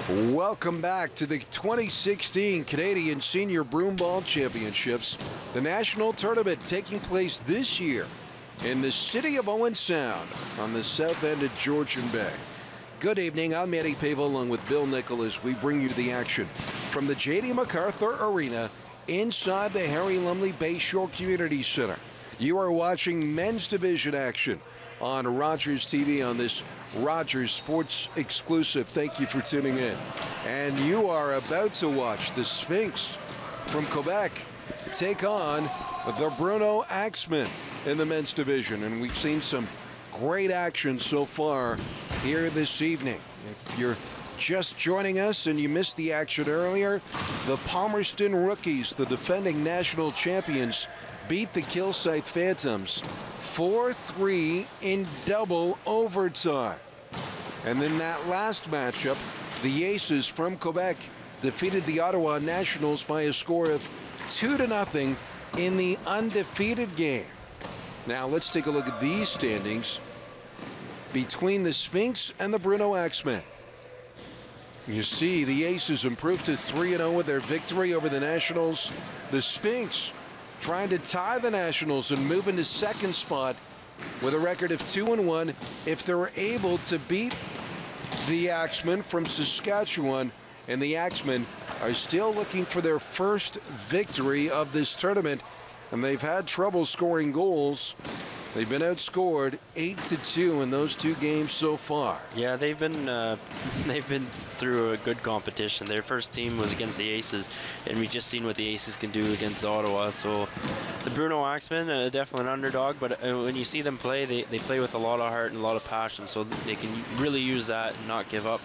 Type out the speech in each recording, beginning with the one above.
Welcome back to the 2016 Canadian Senior Broomball Championships, the national tournament taking place this year in the city of Owen Sound on the south end of Georgian Bay. Good evening, I'm Manny Pava along with Bill Nicholas. We bring you the action from the J.D. MacArthur Arena inside the Harry Lumley Bayshore Community Center. You are watching men's division action on Rogers TV on this Rogers Sports exclusive. Thank you for tuning in. And you are about to watch the Sphinx from Quebec take on the Bruno Axemen in the men's division. And we've seen some great action so far here this evening. If you're just joining us and you missed the action earlier, the Palmerston Rookies, the defending national champions, beat the Kilsyth Phantoms 4-3 in double overtime. And then that last matchup, the Aces from Quebec defeated the Ottawa Nationals by a score of 2-0 in the undefeated game. Now let's take a look at these standings between the Sphinx and the Bruno Axemen. You see the Aces improved to 3-0 with their victory over the Nationals. The Sphinx trying to tie the Nationals and move into second spot with a record of 2-1 if they're able to beat the Axemen from Saskatchewan. And the Axemen are still looking for their first victory of this tournament, and they've had trouble scoring goals. They've been outscored 8-2 in those two games so far. Yeah, they've been through a good competition. Their first team was against the Aces, and we just seen what the Aces can do against Ottawa. So the Bruno Axemen, definitely an underdog, but when you see them play, they play with a lot of heart and a lot of passion, so they can really use that and not give up.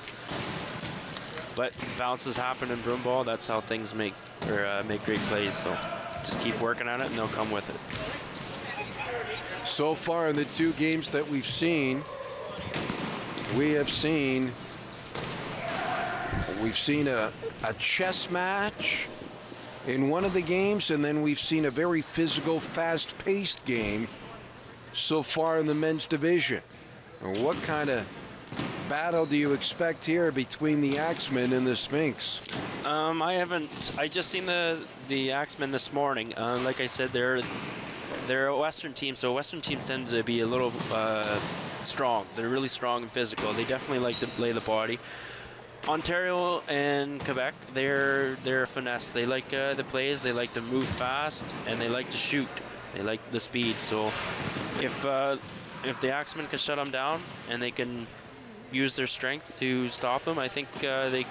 But bounces happen in Broomball. That's how things make great plays. So just keep working on it, and they'll come with it. So far in the two games that we've seen, we've seen a chess match in one of the games, and then we've seen a very physical, fast-paced game so far in the men's division. What kind of battle do you expect here between the Axemen and the Sphinx? I just seen the Axemen this morning. Like I said, they're a Western team, so Western teams tend to be a little strong. They're really strong and physical. They definitely like to lay the body. Ontario and Quebec, they're finesse. They like the plays. They like to move fast, and they like to shoot. They like the speed. So if the Axemen can shut them down and they can use their strength to stop them, I think they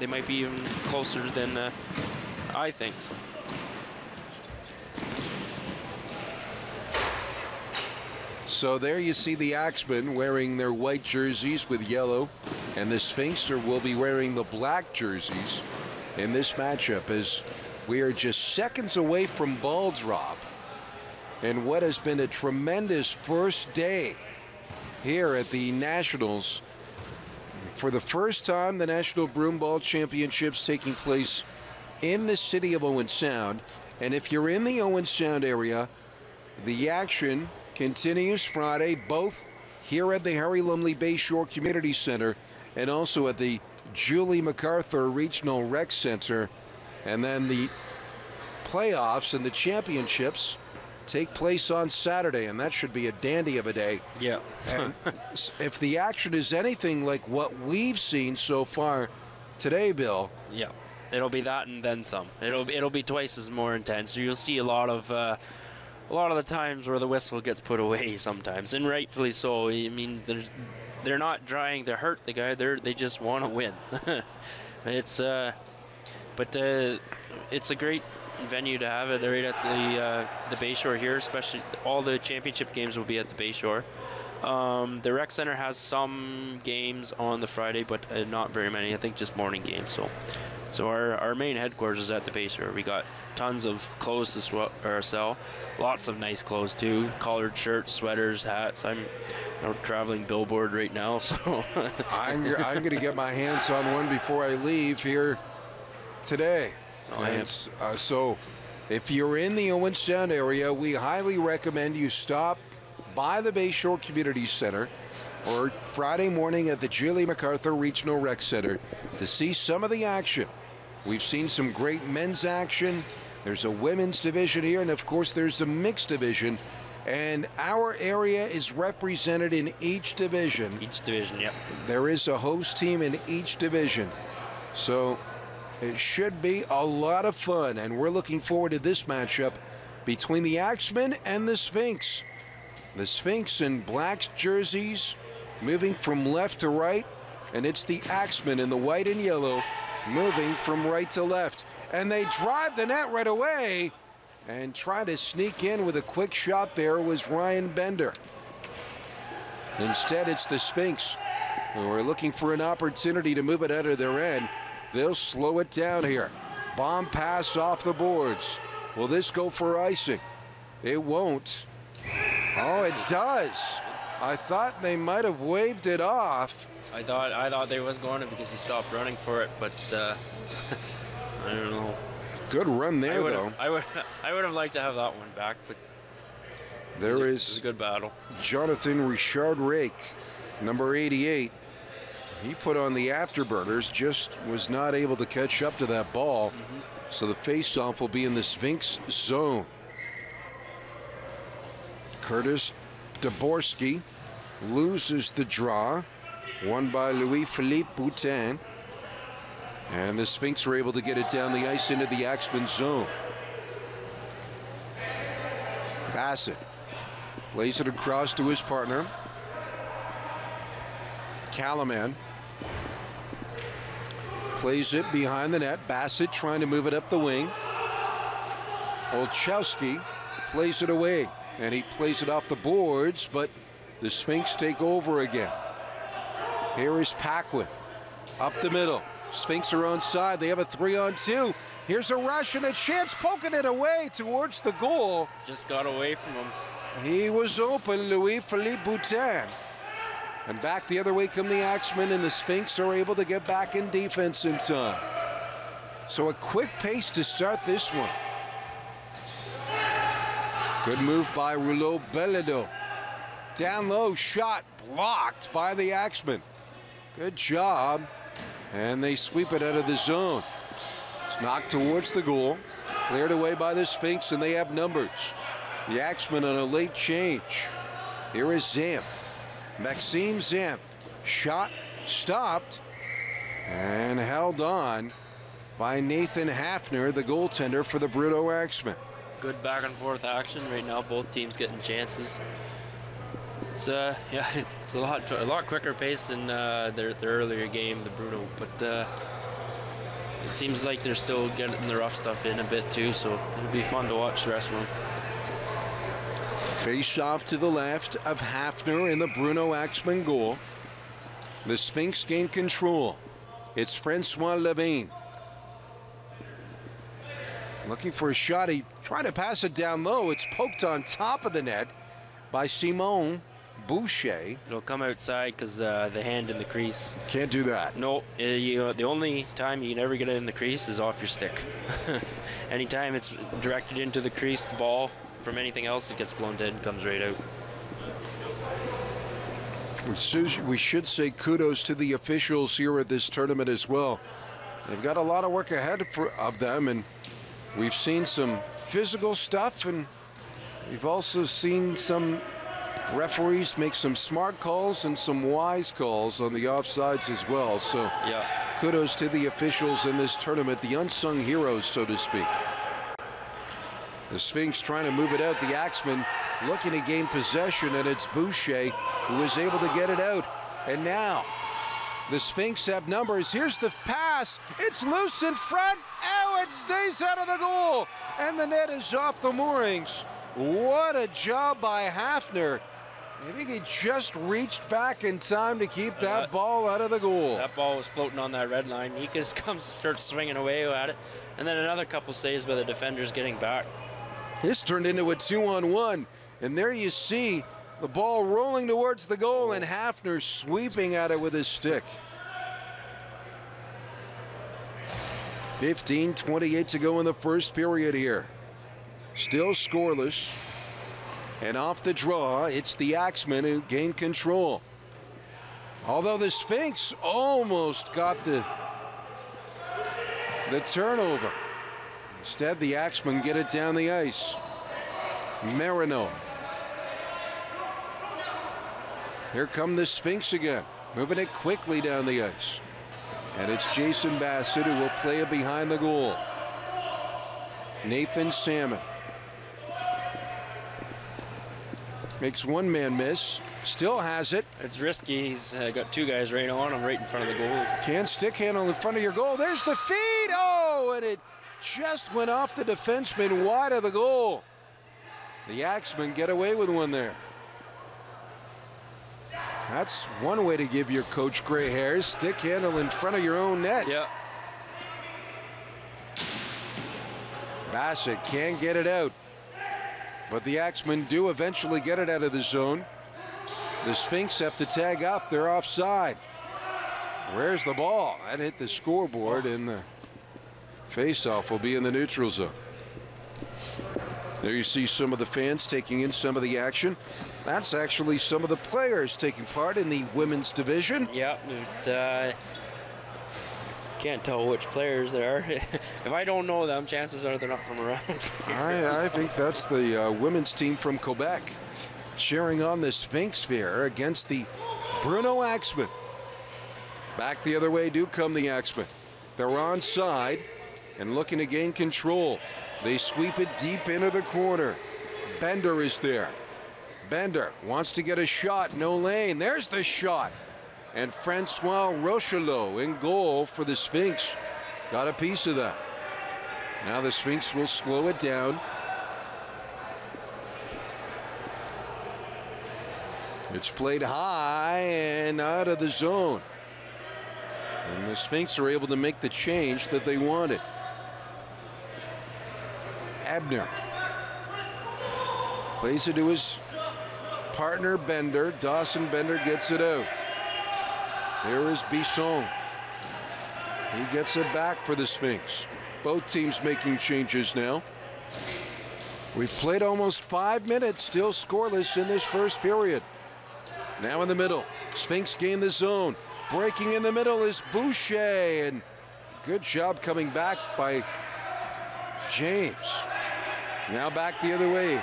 might be even closer than I think. So there you see the Axemen wearing their white jerseys with yellow, and the Sphinx will be wearing the black jerseys in this matchup, as we are just seconds away from ball drop and what has been a tremendous first day here at the Nationals. For the first time, the National Broomball Championships taking place in the city of Owen Sound. And if you're in the Owen Sound area, the action continues Friday, both here at the Harry Lumley Bayshore Community Center and also at the Julie MacArthur Regional Rec Center. And then the playoffs and the championships take place on Saturday, and that should be a dandy of a day. Yeah. And if the action is anything like what we've seen so far today, Bill. Yeah, it'll be that and then some. It'll be twice as more intense. You'll see a lot of the times where the whistle gets put away sometimes, and rightfully so. I mean, they're not trying to hurt the guy. They just want to win. It's a great venue to have it right at the Bayshore here. Especially all the championship games will be at the Bayshore. The rec center has some games on the Friday, but not very many. I think just morning games. So our main headquarters is at the Bayshore. We got tons of clothes to sell. Lots of nice clothes too. Collared shirts, sweaters, hats. I'm a traveling billboard right now, so I'm going to get my hands on one before I leave here today. So if you're in the Owen Sound area, we highly recommend you stop by the Bayshore Community Center or Friday morning at the Julie MacArthur Regional Rec Center to see some of the action. We've seen some great men's action. There's a women's division here, and of course there's a mixed division. And our area is represented in each division. Each division, yep. There is a host team in each division. So it should be a lot of fun, and we're looking forward to this matchup between the Axemen and the Sphinx. The Sphinx in black jerseys, moving from left to right, and it's the Axemen in the white and yellow, moving from right to left. And they drive the net right away, and trying to sneak in with a quick shot there was Ryan Bender. Instead, it's the Sphinx who are looking for an opportunity to move it out of their end. They'll slow it down here. Bomb pass off the boards. Will this go for icing? It won't. Oh, it does. I thought they might have waved it off. I thought they was going to because he stopped running for it, but I don't know. Good run there, though. I would have liked to have that one back, but there it was a good battle. Jonathan Richard Rake, number 88. He put on the afterburners, just was not able to catch up to that ball. So the face-off will be in the Sphinx zone. Curtis Daborski loses the draw, won by Louis-Philippe Boutin. And the Sphinx were able to get it down the ice into the Axemen zone. Bassett plays it across to his partner. Callaman plays it behind the net. Bassett trying to move it up the wing. Olszewski plays it away, and he plays it off the boards, but the Sphinx take over again. Here is Paquin up the middle. Sphinx are on side. They have a 3-on-2. Here's a rush and a chance, poking it away towards the goal. Just got away from him. He was open, Louis-Philippe Boutin. And back the other way come the Axemen, and the Sphinx are able to get back in defense in time. So a quick pace to start this one. Good move by Rouleau Bellido. Down low, shot blocked by the Axemen. Good job. And they sweep it out of the zone. It's knocked towards the goal. Cleared away by the Sphinx, and they have numbers. The Axemen on a late change. Here is Zamph. Maxime Zamph. Shot stopped and held on by Nathan Hafner, the goaltender for the Bruno Axemen. Good back and forth action right now. Both teams getting chances. It's yeah, it's a lot quicker pace than their earlier game, the Bruno. But it seems like they're still getting the rough stuff in a bit too. So it'll be fun to watch the rest of them. Face off to the left of Hafner in the Bruno Axemen goal. The Sphinx gain control. It's Francois Levine. Looking for a shot. He tried to pass it down low. It's poked on top of the net by Simon Boucher. It'll come outside because the hand in the crease. Can't do that. No, the only time you can ever get it in the crease is off your stick. Anytime it's directed into the crease, the ball, from anything else, it gets blown dead and comes right out. We should say kudos to the officials here at this tournament as well. They've got a lot of work ahead of them, and we've seen some physical stuff, and we've also seen some referees make some smart calls and some wise calls on the offsides as well. So yeah, kudos to the officials in this tournament, the unsung heroes, so to speak. The Sphinx trying to move it out. The Axemen looking to gain possession, and it's Boucher who is able to get it out. And now the Sphinx have numbers. Here's the pass. It's loose in front. Oh, it stays out of the goal. And the net is off the moorings. What a job by Hafner. I think he just reached back in time to keep that ball out of the goal. That ball was floating on that red line. He just starts swinging away at it. And then another couple saves by the defenders getting back. This turned into a 2-on-1. And there you see the ball rolling towards the goal and Hafner sweeping at it with his stick. 15:28 to go in the first period here. Still scoreless. And off the draw, it's the Axemen who gain control. Although the Sphinx almost got the turnover. Instead, the Axemen get it down the ice. Marino. Here come the Sphinx again, moving it quickly down the ice. And it's Jason Bassett who will play it behind the goal. Nathan Salmon makes one man miss, still has it. It's risky. He's got two guys right on him, right in front of the goal. Can't stick handle in front of your goal. There's the feed. Oh, and it just went off the defenseman wide of the goal. The Axemen get away with one there. That's one way to give your coach gray hairs. Stick handle in front of your own net. Yeah. Bassett can't get it out. But the Axemen do eventually get it out of the zone. The Sphinx have to tag up. They're offside. Where's the ball? That hit the scoreboard, and the face-off will be in the neutral zone. There you see some of the fans taking in some of the action. That's actually some of the players taking part in the women's division. Yeah, can't tell which players there are. If I don't know them, chances are they're not from around here. I think that's the women's team from Quebec cheering on the Sphinx sphere against the Bruno Axemen. Back the other way do come the Axemen. They're onside and looking to gain control. They sweep it deep into the corner. Bender is there. Bender wants to get a shot. No lane. There's the shot. And Francois Rochelot in goal for the Sphinx. Got a piece of that. Now the Sphinx will slow it down. It's played high and out of the zone. And the Sphinx are able to make the change that they wanted. Abner plays it to his partner Bender. Dawson Bender gets it out. There is Bisson. He gets it back for the Sphinx. Both teams making changes now. We've played almost 5 minutes, still scoreless in this first period. Now in the middle, Sphinx gain the zone. Breaking in the middle is Boucher, and good job coming back by James. Now back the other way.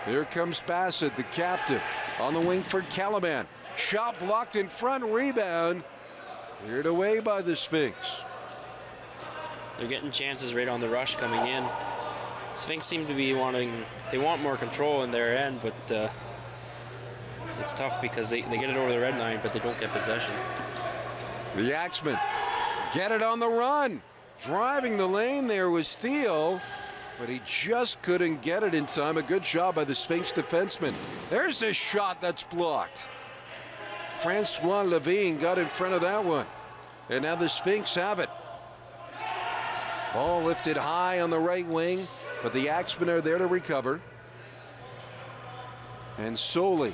Here comes Bassett, the captain, on the wing for Caliban. Shot blocked in front, rebound. Cleared away by the Sphinx. They're getting chances right on the rush coming in. Sphinx seem to be they want more control in their end, but it's tough because they get it over the red line, but they don't get possession. The Axemen get it on the run. Driving the lane there was Theo, but he just couldn't get it in time. A good job by the Sphinx defenseman. There's a shot that's blocked. Francois Levine got in front of that one. And now the Sphinx have it. Ball lifted high on the right wing, but the Axemen are there to recover. And Soley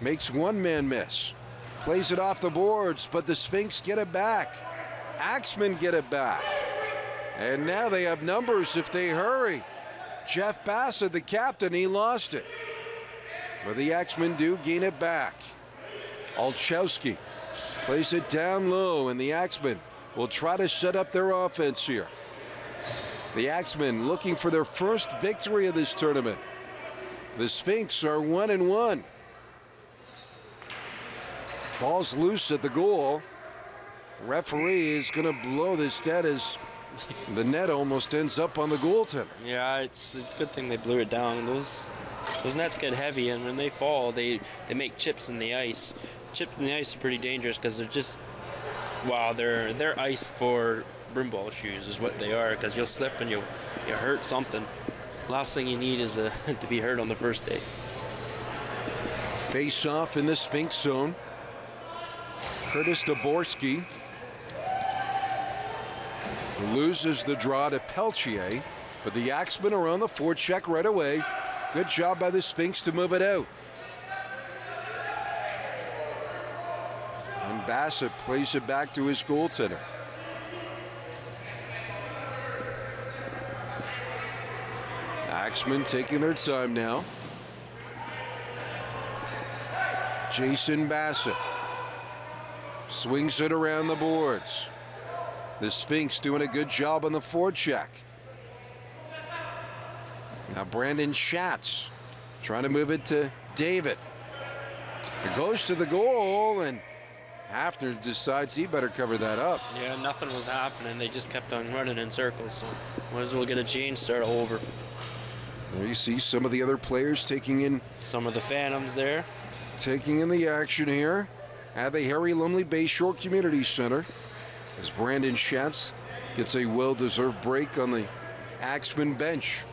makes one man miss. Plays it off the boards, but the Sphinx get it back. Axemen get it back. And now they have numbers if they hurry. Jeff Bassett, the captain, he lost it. But the Axemen do gain it back. Olszewski plays it down low, and the Axemen will try to set up their offense here. The Axemen looking for their first victory of this tournament. The Sphinx are 1-1. Ball's loose at the goal. Referee is going to blow this dead as the net almost ends up on the goaltender. Yeah, it's a good thing they blew it down. Those nets get heavy, and when they fall, they make chips in the ice. Chips in the ice are pretty dangerous because they're just, wow, they're ice for broomball shoes is what they are, because you'll slip and you hurt something. Last thing you need is to be hurt on the first day. Face off in the Sphinx zone. Curtis Daborski loses the draw to Peltier, but the Axemen are on the forecheck right away. Good job by the Sphinx to move it out. And Bassett plays it back to his goaltender. Axemen taking their time now. Jason Bassett swings it around the boards. The Sphinx doing a good job on the forecheck. Now Brandon Schatz trying to move it to David. It goes to the goal, and Hafner decides he better cover that up. Yeah, nothing was happening. They just kept on running in circles, so might as well get a change, start over. There you see some of the other players taking in some of the Phantoms there. Taking in the action here at the Harry Lumley Bayshore Community Center as Brandon Schatz gets a well-deserved break on the Axemen bench.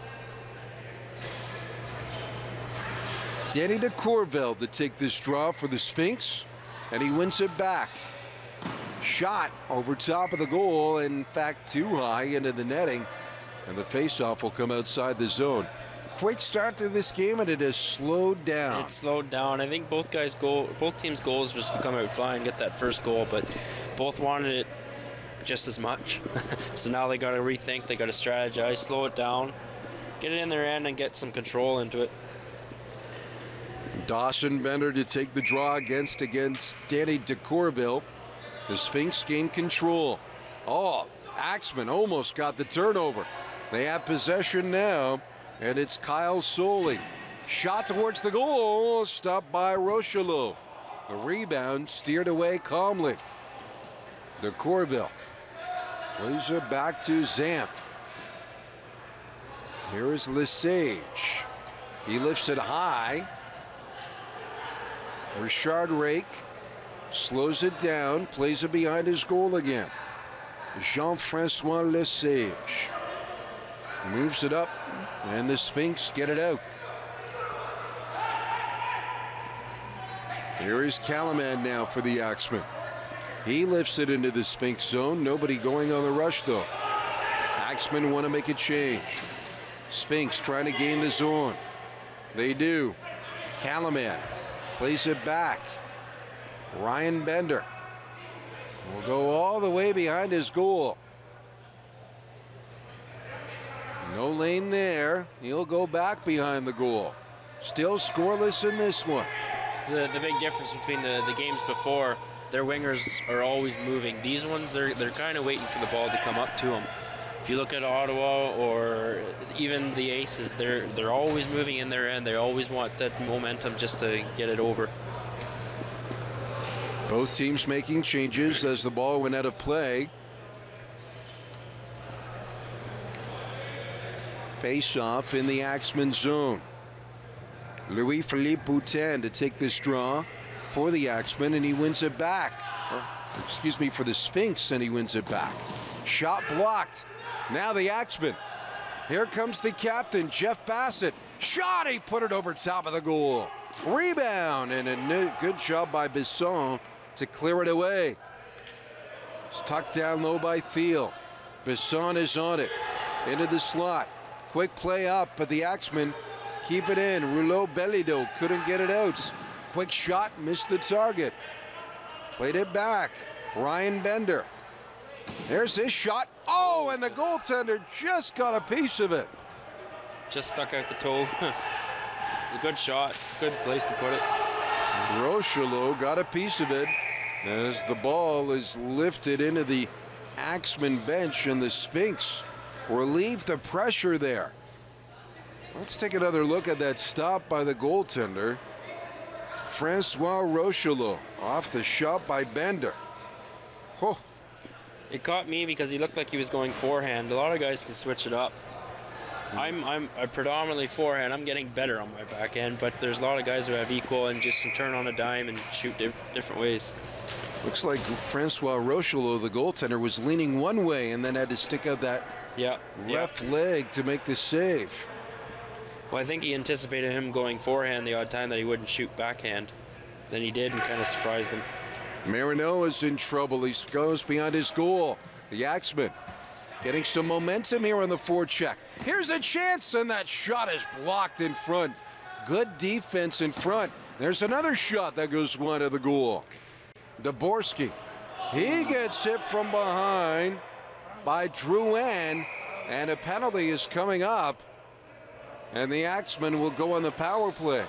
Danny de Courville to take this draw for the Sphinx, and he wins it back. Shot over top of the goal, in fact too high into the netting, and the faceoff will come outside the zone. Quick start to this game, and it has slowed down. It slowed down. I think both teams' goals was to come out flying and get that first goal, but both wanted it just as much. So now they got to rethink, they got to strategize, slow it down, get it in their end, and get some control into it. Dawson Bender to take the draw against Danny de Courville. The Sphinx gain control. Oh, Axemen almost got the turnover. They have possession now, and it's Kyle Soley. Shot towards the goal, stopped by Rochelot. The rebound steered away calmly. De Courville plays it back to Zamph. Here is Lesage. He lifts it high. Richard Rake slows it down, plays it behind his goal again. Jean-Francois Lesage moves it up, and the Sphinx get it out. Here is Callaman now for the Axemen. He lifts it into the Sphinx zone. Nobody going on the rush, though. Axemen want to make a change. Sphinx trying to gain the zone. They do. Callaman plays it back. Ryan Bender will go all the way behind his goal. No lane there. He'll go back behind the goal. Still scoreless in this one. The big difference between the games before, their wingers are always moving. These ones, they're kind of waiting for the ball to come up to them. If you look at Ottawa or even the Aces, they're always moving in their end. They always want that momentum just to get it over. Both teams making changes as the ball went out of play. Face-off in the Axemen zone. Louis-Philippe Boutin to take this draw for the Axemen, and he wins it back. Excuse me, for the Sphinx, and he wins it back. Shot blocked. Now the Axemen. Here comes the captain, Jeff Bassett. Shot, he put it over top of the goal. Rebound, and a good job by Bisson to clear it away. It's tucked down low by Thiel. Bisson is on it. Into the slot. Quick play up, but the Axemen keep it in. Rouleau-Bellido couldn't get it out. Quick shot, missed the target. Played it back. Ryan Bender. There's his shot. Oh, and the goaltender just got a piece of it. Just stuck out the toe. It's a good shot. Good place to put it. Rochelot got a piece of it as the ball is lifted into the Axemen bench, and the Sphinx relieve the pressure there. Let's take another look at that stop by the goaltender. Francois Rochelot off the shot by Bender. Oh. It caught me because he looked like he was going forehand. A lot of guys can switch it up. I'm a predominantly forehand. I'm getting better on my backhand, but there's a lot of guys who have equal and just can turn on a dime and shoot different ways. Looks like Francois Rochelot, the goaltender, was leaning one way and then had to stick out that left leg to make the save. Well, I think he anticipated him going forehand the odd time that he wouldn't shoot backhand. Then he did and kind of surprised him. Marino is in trouble. He goes behind his goal. The Axemen getting some momentum here on the forecheck. Here's a chance, and that shot is blocked in front. Good defense in front. There's another shot that goes wide of the goal. Dvorsky. He gets hit from behind by Drouin, and a penalty is coming up, and the Axemen will go on the power play.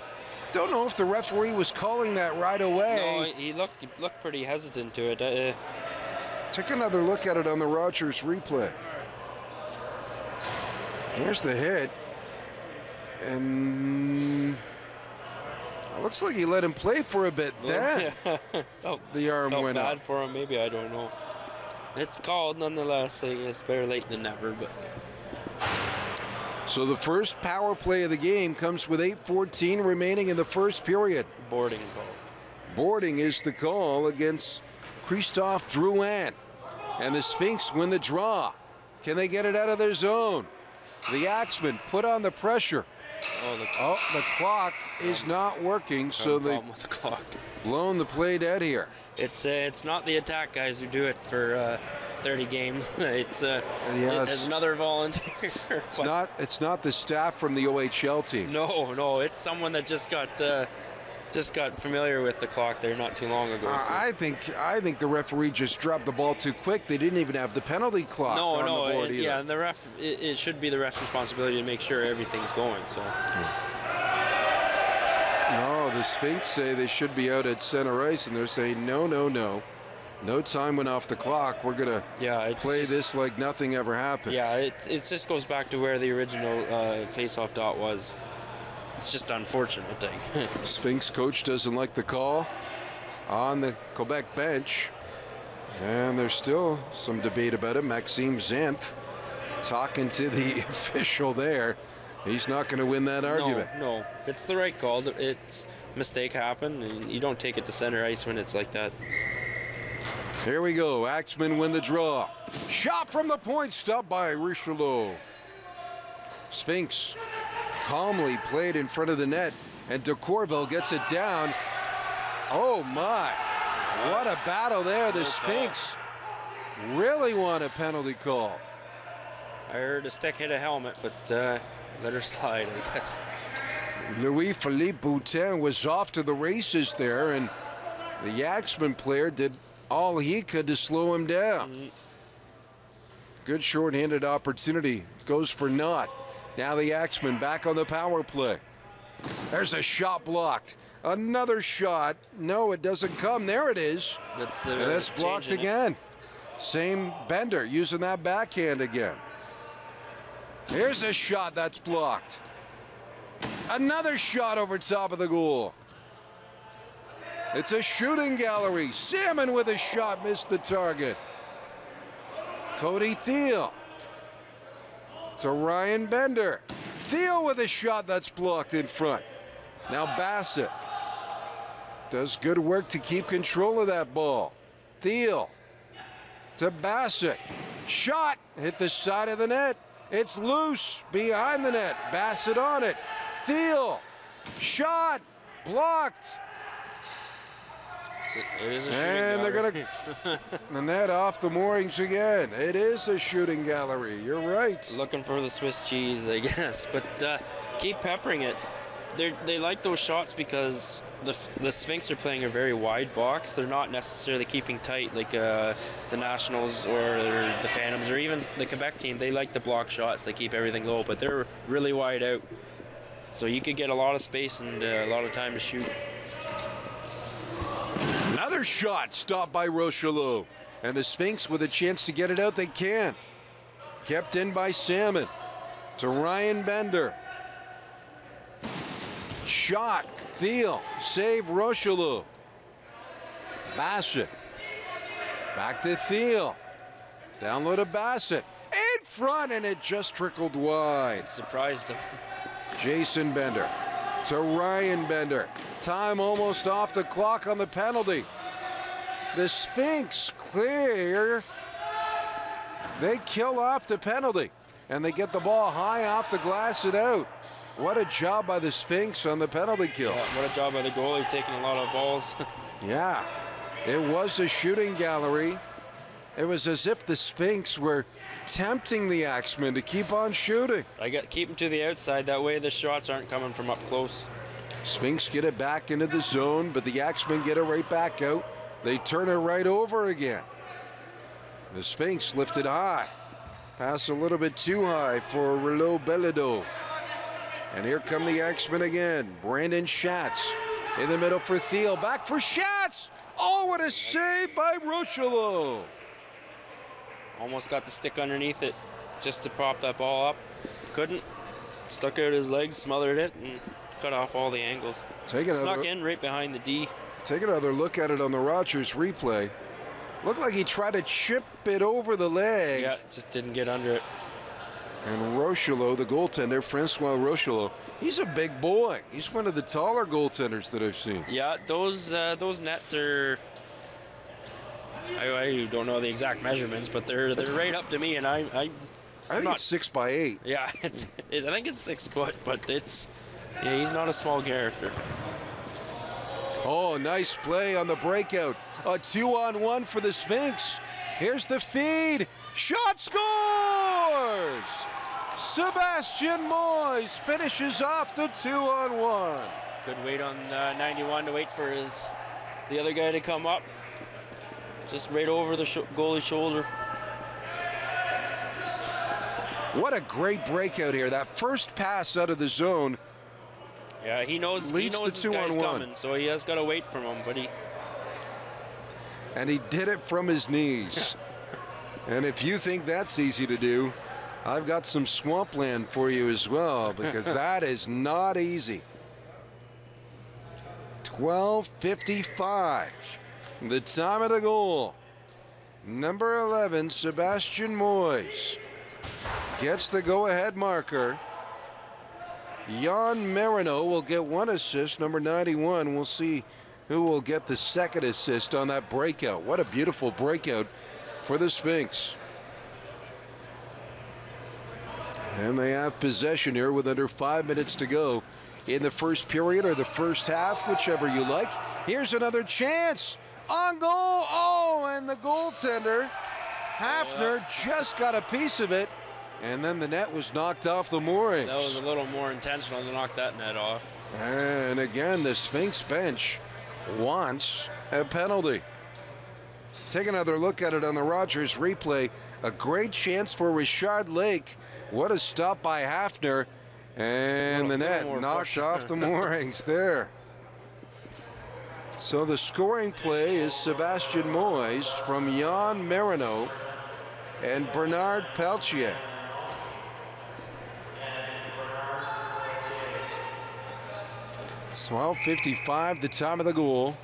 Don't know if the referee was calling that right away. No, he looked pretty hesitant to it. Take another look at it on the Rogers replay. Here's the hit. And it looks like he let him play for a bit then. The arm felt went bad up. for him, maybe, I don't know. It's called nonetheless. I guess better late than never. But So the first power play of the game comes with 8:14 remaining in the first period. boarding call. Boarding is the call against Christophe Drouin. And the Sphinx win the draw. Can they get it out of their zone? The Axemen put on the pressure. Oh, The clock is not working, so they've with the clock. blown the play dead here. It's not the attack guys who do it for 30 games. It's another volunteer. It's not the staff from the OHL team. No, it's someone that just got familiar with the clock there not too long ago. So. I think the referee just dropped the ball too quick. They didn't even have the penalty clock on the board either. Yeah, and the ref. It should be the ref's responsibility to make sure everything's going. So. No, the Sphinx say they should be out at center ice, and they're saying no. No time went off the clock. We're gonna play this like nothing ever happened. Yeah, it just goes back to where the original face-off dot was. It's just unfortunate thing. Sphinx coach doesn't like the call on the Quebec bench, and there's still some debate about it. Maxime Zenth talking to the official there. He's not going to win that argument. No, it's the right call. It's mistake happened, and you don't take it to center ice when it's like that. Here we go. Axemen win the draw. Shot from the point, stopped by Richelieu. Sphinx calmly played in front of the net, and de Courville gets it down. Oh my, what a battle there. The Sphinx really want a penalty call. I heard a stick hit a helmet, but let her slide, I guess. Louis-Philippe Boutin was off to the races there, and the Axemen player did all he could to slow him down. Good shorthanded opportunity, goes for naught. Now the Axemen back on the power play. There's a shot blocked. Another shot. No, it doesn't come. There it is. And that's blocked again. Same Bender using that backhand again. Here's a shot that's blocked. Another shot over top of the goal. It's a shooting gallery. Salmon with a shot, missed the target. Cody Thiel to Ryan Bender. Thiel with a shot that's blocked in front. Now Bassett does good work to keep control of that ball. Thiel to Bassett. Shot hit the side of the net. It's loose behind the net. Bassett on it. Thiel. Shot blocked. It is a shooting and gallery. They're going to the net off the moorings again. It is a shooting gallery. You're right. Looking for the Swiss cheese, I guess. But keep peppering it. They like those shots because the Sphinx are playing a very wide box. They're not necessarily keeping tight like the Nationals or the Phantoms or even the Quebec team. They like the block shots. They keep everything low, but they're really wide out. So you could get a lot of space and a lot of time to shoot. Another shot stopped by Richelieu. And the Sphinx with a chance to get it out, they can. Kept in by Salmon to Ryan Bender. Shot, Thiel, save Richelieu. Bassett, back to Thiel. Down low to Bassett. In front, and it just trickled wide. Surprised him. Jason Bender to Ryan Bender. Time almost off the clock on the penalty. The Sphinx clear. They kill off the penalty, and they get the ball high off the glass and out. What a job by the Sphinx on the penalty kill. Yeah, what a job by the goalie, taking a lot of balls. Yeah, it was a shooting gallery. It was as if the Sphinx were tempting the Axemen to keep on shooting. Keep them to the outside. That way the shots aren't coming from up close. Sphinx get it back into the zone, but the Axemen get it right back out. They turn it right over again. The Sphinx lifted high. Pass a little bit too high for Rouleau Bellido. And here come the Axemen again. Brandon Schatz in the middle for Thiel. Back for Schatz. Oh, what a save by Rocheleau. Almost got the stick underneath it just to prop that ball up. Couldn't. Stuck out his legs, smothered it, and cut off all the angles. Snuck in right behind the D. Take another look at it on the Rogers replay. Looked like he tried to chip it over the leg. Yeah, just didn't get under it. And Rocheleau, the goaltender, Francois Rocheleau, he's a big boy. He's one of the taller goaltenders that I've seen. Yeah, those nets are. I don't know the exact measurements, but they're right up to me, and I think it's 6 by 8. Yeah, I think it's 6 foot, but he's not a small character. Oh, nice play on the breakout. A 2-on-1 for the Sphinx. Here's the feed. Shot scores! Sebastian Moyes finishes off the 2-on-1. Good wait on 91 to wait for the other guy to come up. Just right over the goalie's shoulder. What a great breakout here. That first pass out of the zone. Yeah, he knows this guy's coming, so he has got to wait for him, but And he did it from his knees. And if you think that's easy to do, I've got some swampland for you as well, because that is not easy. 12:55. The time of the goal. Number 11, Sebastian Moyes, gets the go-ahead marker. Jan Marino will get one assist. Number 91, we'll see who will get the second assist on that breakout. What a beautiful breakout for the Sphinx. And they have possession here with under 5 minutes to go in the first period or the first half, whichever you like. Here's another chance. On goal. Oh, and the goaltender, Hafner, just got a piece of it. And then the net was knocked off the moorings. That was a little more intentional to knock that net off. And again, the Sphinx bench wants a penalty. Take another look at it on the Rogers replay. A great chance for Richard Lake. What a stop by Hafner. And the net knocked off the moorings there. So the scoring play is Sebastian Moyes from Jan Marino and Bernard Peltier. It's 12:55, the time of the goal.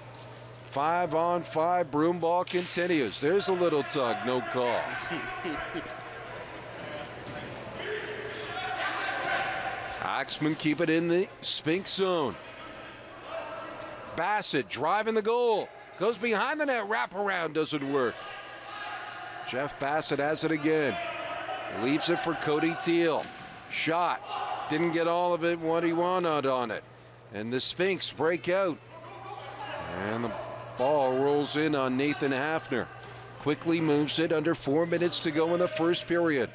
5-on-5, Broomball continues. There's a little tug, no call. Axemen keep it in the Sphinx zone. Bassett driving the goal. Goes behind the net, wraparound doesn't work. Jeff Bassett has it again. Leaves it for Cody Thiel. Shot. Didn't get all of it, what he wanted on it. And the Sphinx break out. And the ball rolls in on Nathan Hafner. Quickly moves it under 4 minutes to go in the first period.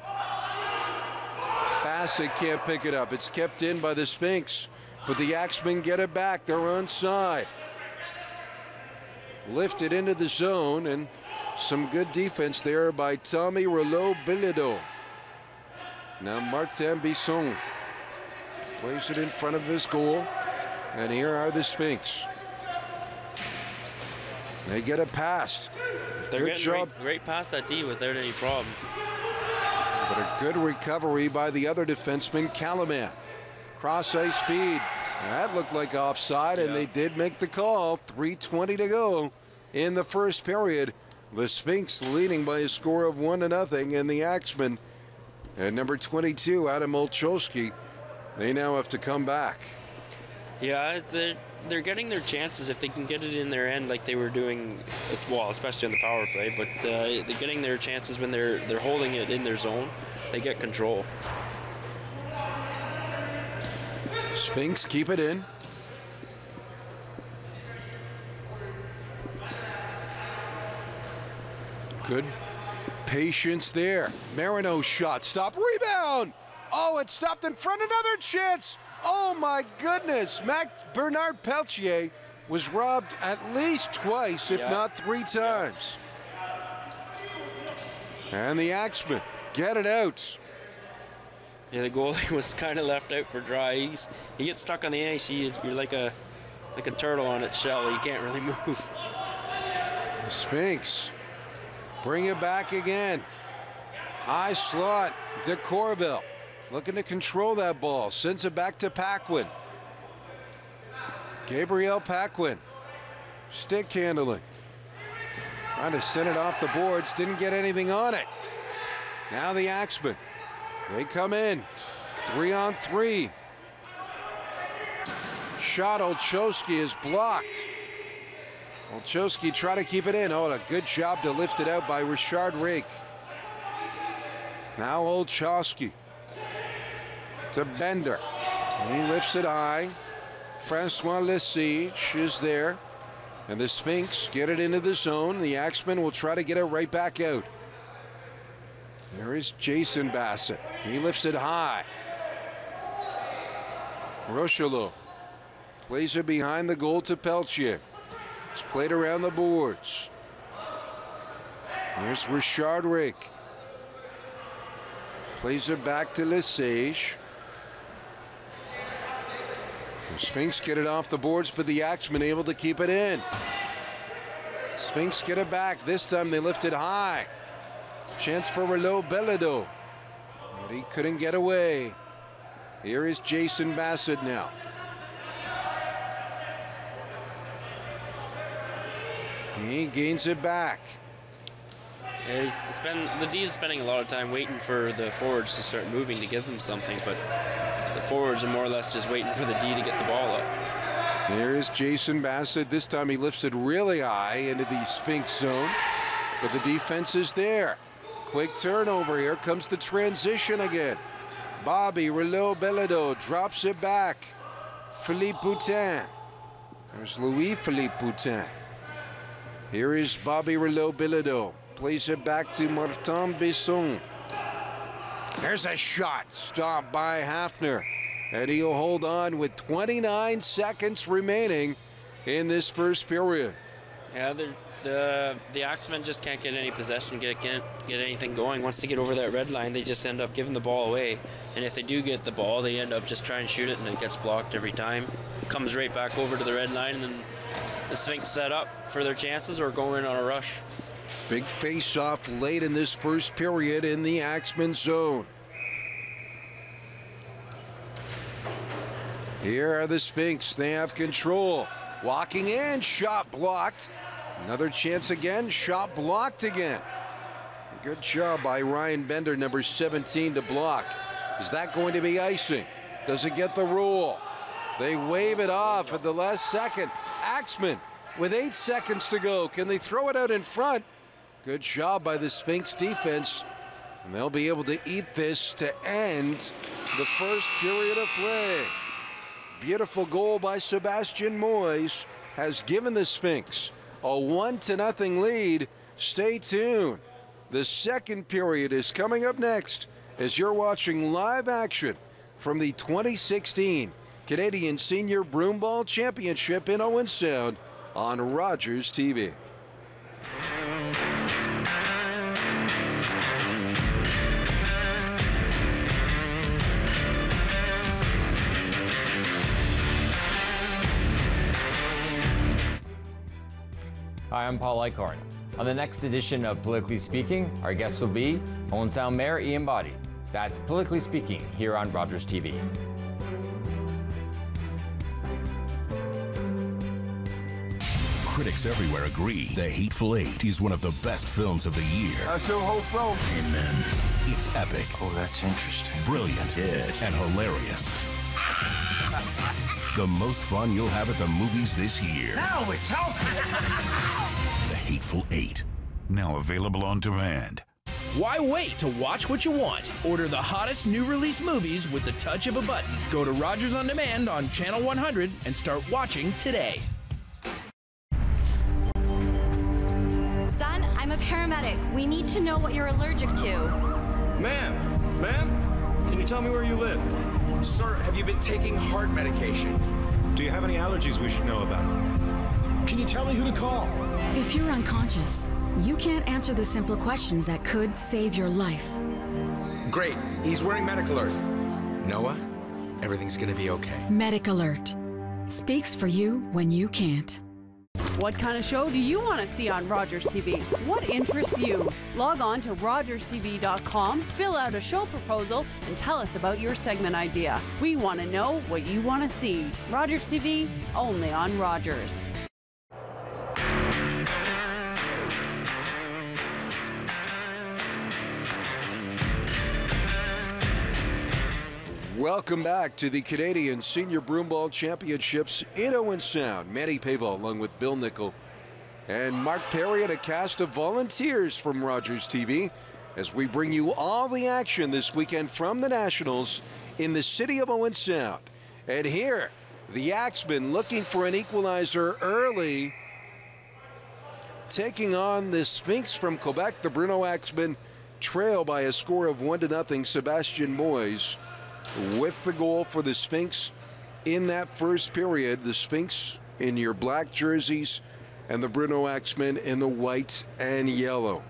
Bassett can't pick it up. It's kept in by the Sphinx. But the Axemen get it back. They're onside. Lifted into the zone, and some good defense there by Tommy Rouleau-Bilodeau. Now Martin Bisson plays it in front of his goal. And here are the Sphinx. They get it past. They're good job. Right past that D without any problem. But a good recovery by the other defenseman, Calaman. Cross ice feed. That looked like offside, and they did make the call. 3:20 to go in the first period. The Sphinx leading by a score of 1-0, and the Axemen at number 22, Adam Olszewski, they now have to come back. Yeah, they're getting their chances if they can get it in their end like they were doing, well, especially on the power play. But they're getting their chances when they're holding it in their zone. They get control. Sphinx keep it in. Good patience there. Marino shot, stop, rebound. Oh, it stopped in front, another chance. Oh my goodness, Bernard Peltier was robbed at least twice, if not 3 times. And the Axemen get it out. Yeah, the goalie was kind of left out for dry. He gets stuck on the ice. You're like a turtle on its shell. You can't really move. The Sphinx bring it back again. High slot, de Courville looking to control that ball. Sends it back to Paquin. Gabriel Paquin, stick handling. Trying to send it off the boards, didn't get anything on it. Now the Axemen. They come in, 3-on-3. Shot, Olszewski is blocked. Olszewski trying to keep it in. Oh, a good job to lift it out by Richard Rake. Now Olszewski to Bender. He lifts it high. Francois Lesage is there. And the Sphinx get it into the zone. The Axemen will try to get it right back out. There is Jason Bassett. He lifts it high. Rochelot plays it behind the goal to Peltier. It's played around the boards. Here's Richard Rake. Plays it back to Lesage. The Sphinx get it off the boards, but the Axemen able to keep it in. Sphinx get it back. This time they lift it high. Chance for Rouleau Bellido. But he couldn't get away. Here is Jason Bassett now. He gains it back. Yeah, the D is spending a lot of time waiting for the forwards to start moving to give them something, but the forwards are more or less just waiting for the D to get the ball up. There's Jason Bassett. This time he lifts it really high into the Sphinx zone, but the defense is there. Quick turnover. Here comes the transition again. Bobby Rouleau Bellido drops it back. Philippe Boutin. There's Louis-Philippe Boutin. Here is Bobby Rouleau Bellido. Plays it back to Martin Besson. There's a shot. Stopped by Hafner. And he'll hold on with 29 seconds remaining in this first period. Yeah, the Axemen just can't get any possession, can't get anything going. Once they get over that red line, they just end up giving the ball away. And if they do get the ball, they end up just trying to shoot it, and it gets blocked every time. Comes right back over to the red line, and then the Sphinx set up for their chances or go in on a rush. Big face-off late in this first period in the Axemen zone. Here are the Sphinx. They have control. Walking in, shot blocked. Another chance again, shot blocked again. Good job by Ryan Bender, number 17, to block. Is that going to be icing? Does it get the rule? They wave it off at the last second. Axemen with 8 seconds to go. Can they throw it out in front? Good job by the Sphinx defense. And they'll be able to eat this to end the first period of play. Beautiful goal by Sebastian Moyes has given the Sphinx a 1-0 lead. Stay tuned. The second period is coming up next as you're watching live action from the 2016 Canadian Senior Broomball Championship in Owen Sound on Rogers TV. Hi, I'm Paul Eichhorn. On the next edition of Politically Speaking, our guest will be Owen Sound Mayor Ian Boddy. That's Politically Speaking here on Rogers TV. Critics everywhere agree The Hateful Eight is one of the best films of the year. I sure hope so. Amen. It's epic. Oh, that's interesting. Brilliant. Yes. And hilarious. The most fun you'll have at the movies this year. Now we're talking. The Hateful Eight. Now available on demand. Why wait to watch what you want? Order the hottest new release movies with the touch of a button. Go to Rogers On Demand on Channel 100 and start watching today. Son, I'm a paramedic. We need to know what you're allergic to. Ma'am, can you tell me where you live? Sir, have you been taking heart medication? Do you have any allergies we should know about? Can you tell me who to call? If you're unconscious, you can't answer the simple questions that could save your life. Great, he's wearing medic alert. Noah, everything's gonna be okay. Medic Alert. Speaks for you when you can't. What kind of show do you want to see on Rogers TV? What interests you? Log on to rogerstv.com, fill out a show proposal, and tell us about your segment idea. We want to know what you want to see. Rogers TV, only on Rogers. Welcome back to the Canadian Senior Broomball Championships in Owen Sound. Manny Pavel along with Bill Nickel and Mark Perry and a cast of volunteers from Rogers TV as we bring you all the action this weekend from the Nationals in the city of Owen Sound. And here, the Axemen looking for an equalizer early, taking on the Sphinx from Quebec. The Bruno Axemen trail by a score of 1-0. Sebastian Moyes with the goal for the Sphinx in that first period. The Sphinx in your black jerseys and the Bruno Axemen in the white and yellow.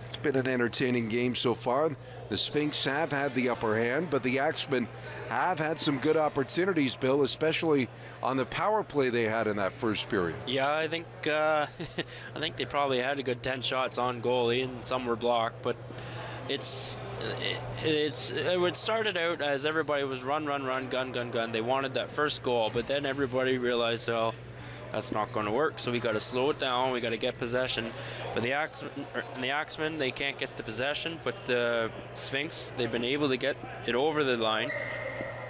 It's been an entertaining game so far. The Sphinx have had the upper hand, but the Axemen have had some good opportunities, Bill, especially on the power play they had in that first period. Yeah, I think I think they probably had a good 10 shots on goalie, and some were blocked, but it started out as everybody was run, gun. They wanted that first goal, but then everybody realized, well, that's not going to work, so we got to slow it down. We got to get possession. But the Axemen, they can't get the possession, but the Sphinx, they've been able to get it over the line,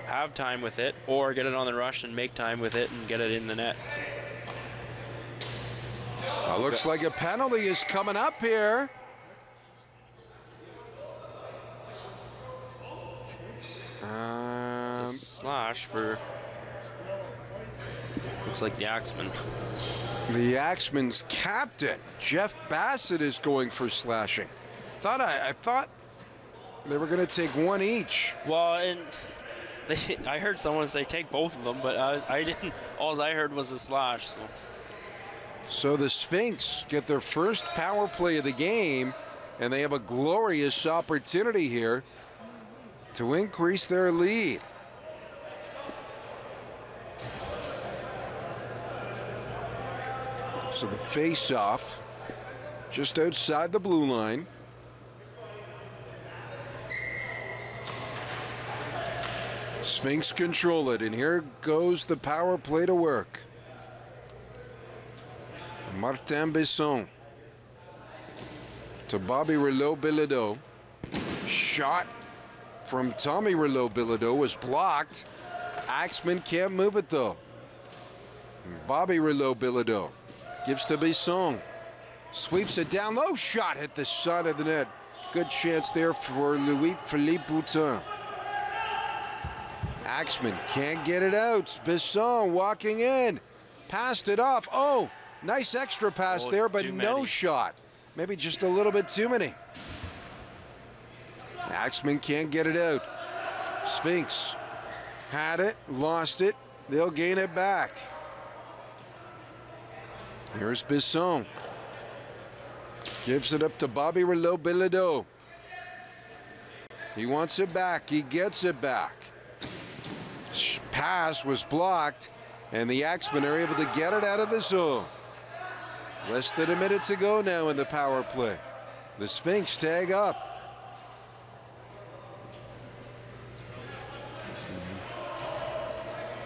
have time with it, or get it on the rush and make time with it and get it in the net. Looks like a penalty is coming up here. It's a slash for, looks like the Axemen. The Axemen's captain, Jeff Bassett, is going for slashing. I thought they were going to take one each. Well, and I heard someone say take both of them, but I didn't. All I heard was a slash. So the Sphinx get their first power play of the game, and they have a glorious opportunity here to increase their lead. So the face-off just outside the blue line. Sphinx control it, and here goes the power play to work. Martin Besson to Bobby Rouleau-Bilodeau. Shot from Tommy Rouleau-Bilodeau was blocked. Axemen can't move it though. Bobby Rouleau-Bilodeau gives to Besson. Sweeps it down low. Shot hit the side of the net. Good chance there for Louis-Philippe Boutin. Axemen can't get it out. Besson walking in. Passed it off. Oh, nice extra pass there, but no shot. Maybe just a little bit too many. Axemen can't get it out. Sphinx had it, lost it. They'll gain it back. Here's Besson. Gives it up to Bobby Rouleau-Bilodeau. He wants it back. He gets it back. Pass was blocked, and the Axemen are able to get it out of the zone. Less than a minute to go now in the power play. The Sphinx tag up.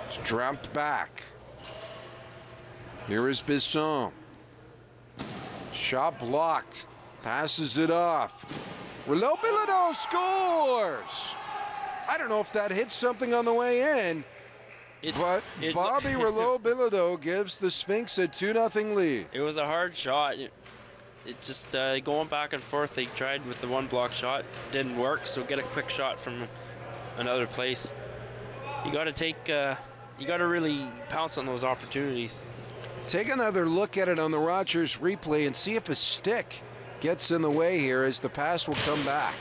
It's dropped back. Here is Besson. Shot blocked. Passes it off. Rouleau-Bilodeau scores! I don't know if that hit something on the way in, but Bobby Rouleau-Bilodeau gives the Sphinx a 2-0 lead. It was a hard shot. It just going back and forth. They tried with the one block shot, didn't work. So get a quick shot from another place. You got to take. You got to really pounce on those opportunities. Take another look at it on the Rogers replay and see if a stick gets in the way here as the pass will come back.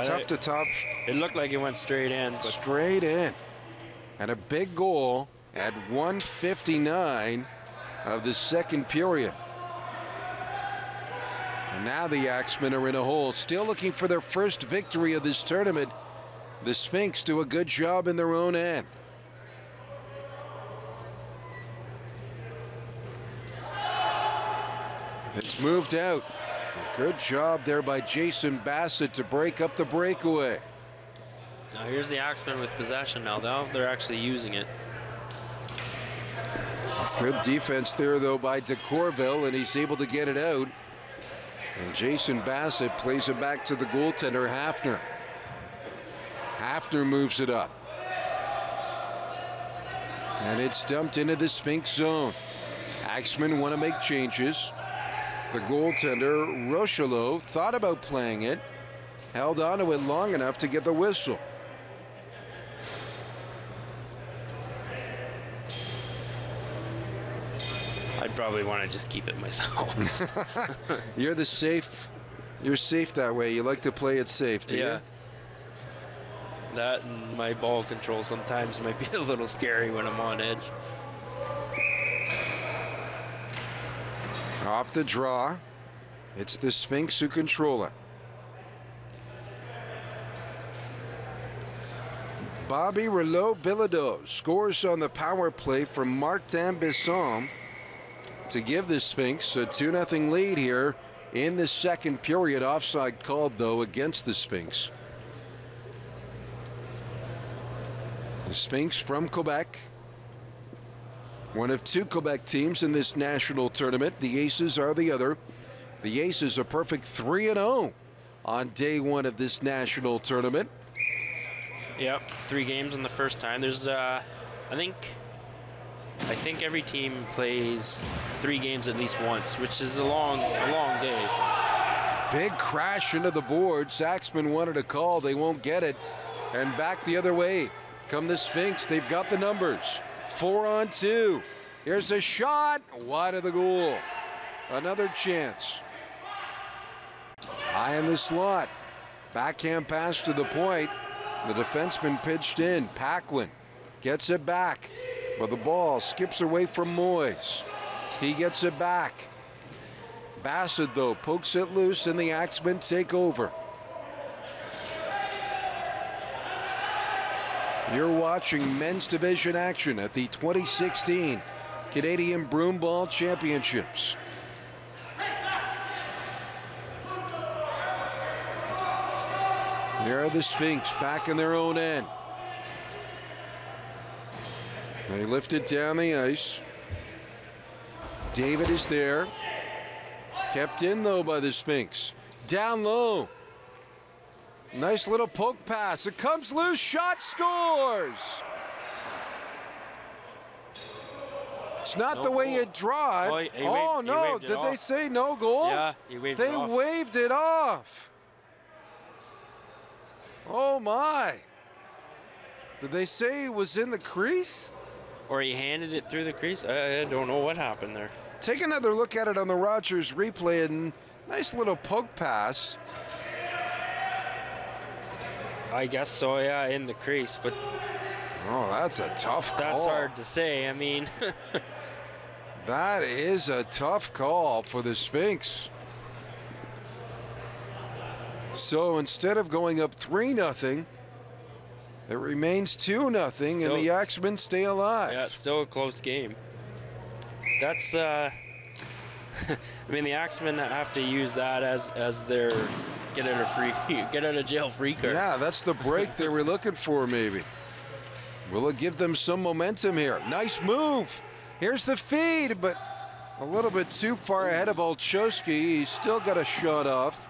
Tough to top. It looked like it went straight in. But straight in. And a big goal at 1:59 of the second period. And now the Axemen are in a hole, still looking for their first victory of this tournament. The Sphinx do a good job in their own end. It's moved out. Good job there by Jason Bassett to break up the breakaway. Now here's the Axemen with possession now. They're actually using it. Good defense there, though, by DeCourville, and he's able to get it out. And Jason Bassett plays it back to the goaltender, Hafner. Hafner moves it up. And it's dumped into the Sphinx zone. Axemen want to make changes. The goaltender, Rochelot, thought about playing it, held on to it long enough to get the whistle. I'd probably want to just keep it myself. You're safe that way. You like to play it safe, do you? That and my ball control sometimes might be a little scary when I'm on edge. Off the draw. It's the Sphinx who control it. Bobby Rouleau-Bilodeau scores on the power play from Martin Besson to give the Sphinx a 2-0 lead here in the second period. Offside called, though, against the Sphinx. The Sphinx from Quebec. One of two Quebec teams in this national tournament. The Aces are the other. The Aces are perfect 3-0 on day one of this national tournament. Yep, 3 games in the first time. There's, I think every team plays 3 games at least once, which is a long day. So. Big crash into the boards. Axemen wanted a call. They won't get it. And back the other way come the Sphinx. They've got the numbers. 4-on-2. Here's a shot wide of the goal. Another chance. High in the slot. Backhand pass to the point. The defenseman pitched in. Paquin gets it back. But the ball skips away from Moyes. He gets it back. Bassett, though, pokes it loose, and the Axemen take over. You're watching men's division action at the 2016 Canadian Broomball Championships. Here are the Sphinx back in their own end. They lift it down the ice. David is there. Kept in, though, by the Sphinx. Down low. Nice little poke pass. It comes loose. Shot, scores. It's not the way you draw it. Oh, no. Did they say no goal? Yeah, he waved it off. They waved it off. Oh, my. Did they say it was in the crease? Or he handed it through the crease? I don't know what happened there. Take another look at it on the Rogers replay, and nice little poke pass. I guess so, yeah, in the crease, but... Oh, that's a tough call. That's hard to say, I mean... That is a tough call for the Sphinx. So instead of going up 3-0, it remains 2-0, and the Axemen stay alive. Yeah, it's still a close game. That's, I mean, the Axemen have to use that as their get out of jail free card. Yeah, that's the break they were looking for, maybe. Will it give them some momentum here? Nice move. Here's the feed, but a little bit too far ahead of Olszewski. He's still got a shot off.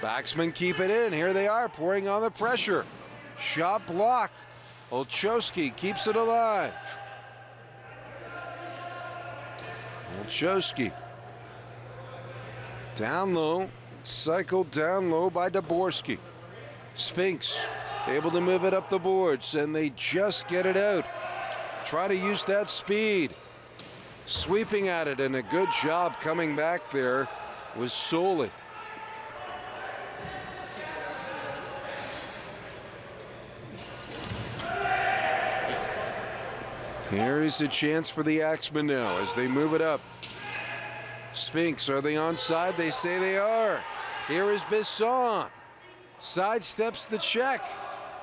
Axemen keep it in. Here they are, pouring on the pressure. Shot block. Olszewski keeps it alive. Olszewski. Down low. Cycled down low by Daborski. Sphinx able to move it up the boards, and they just get it out. Try to use that speed. Sweeping at it, and a good job coming back there was Soley. Here is a chance for the Axemen now as they move it up. Sphinx, are they onside? They say they are. Here is Bisson. Sidesteps the check.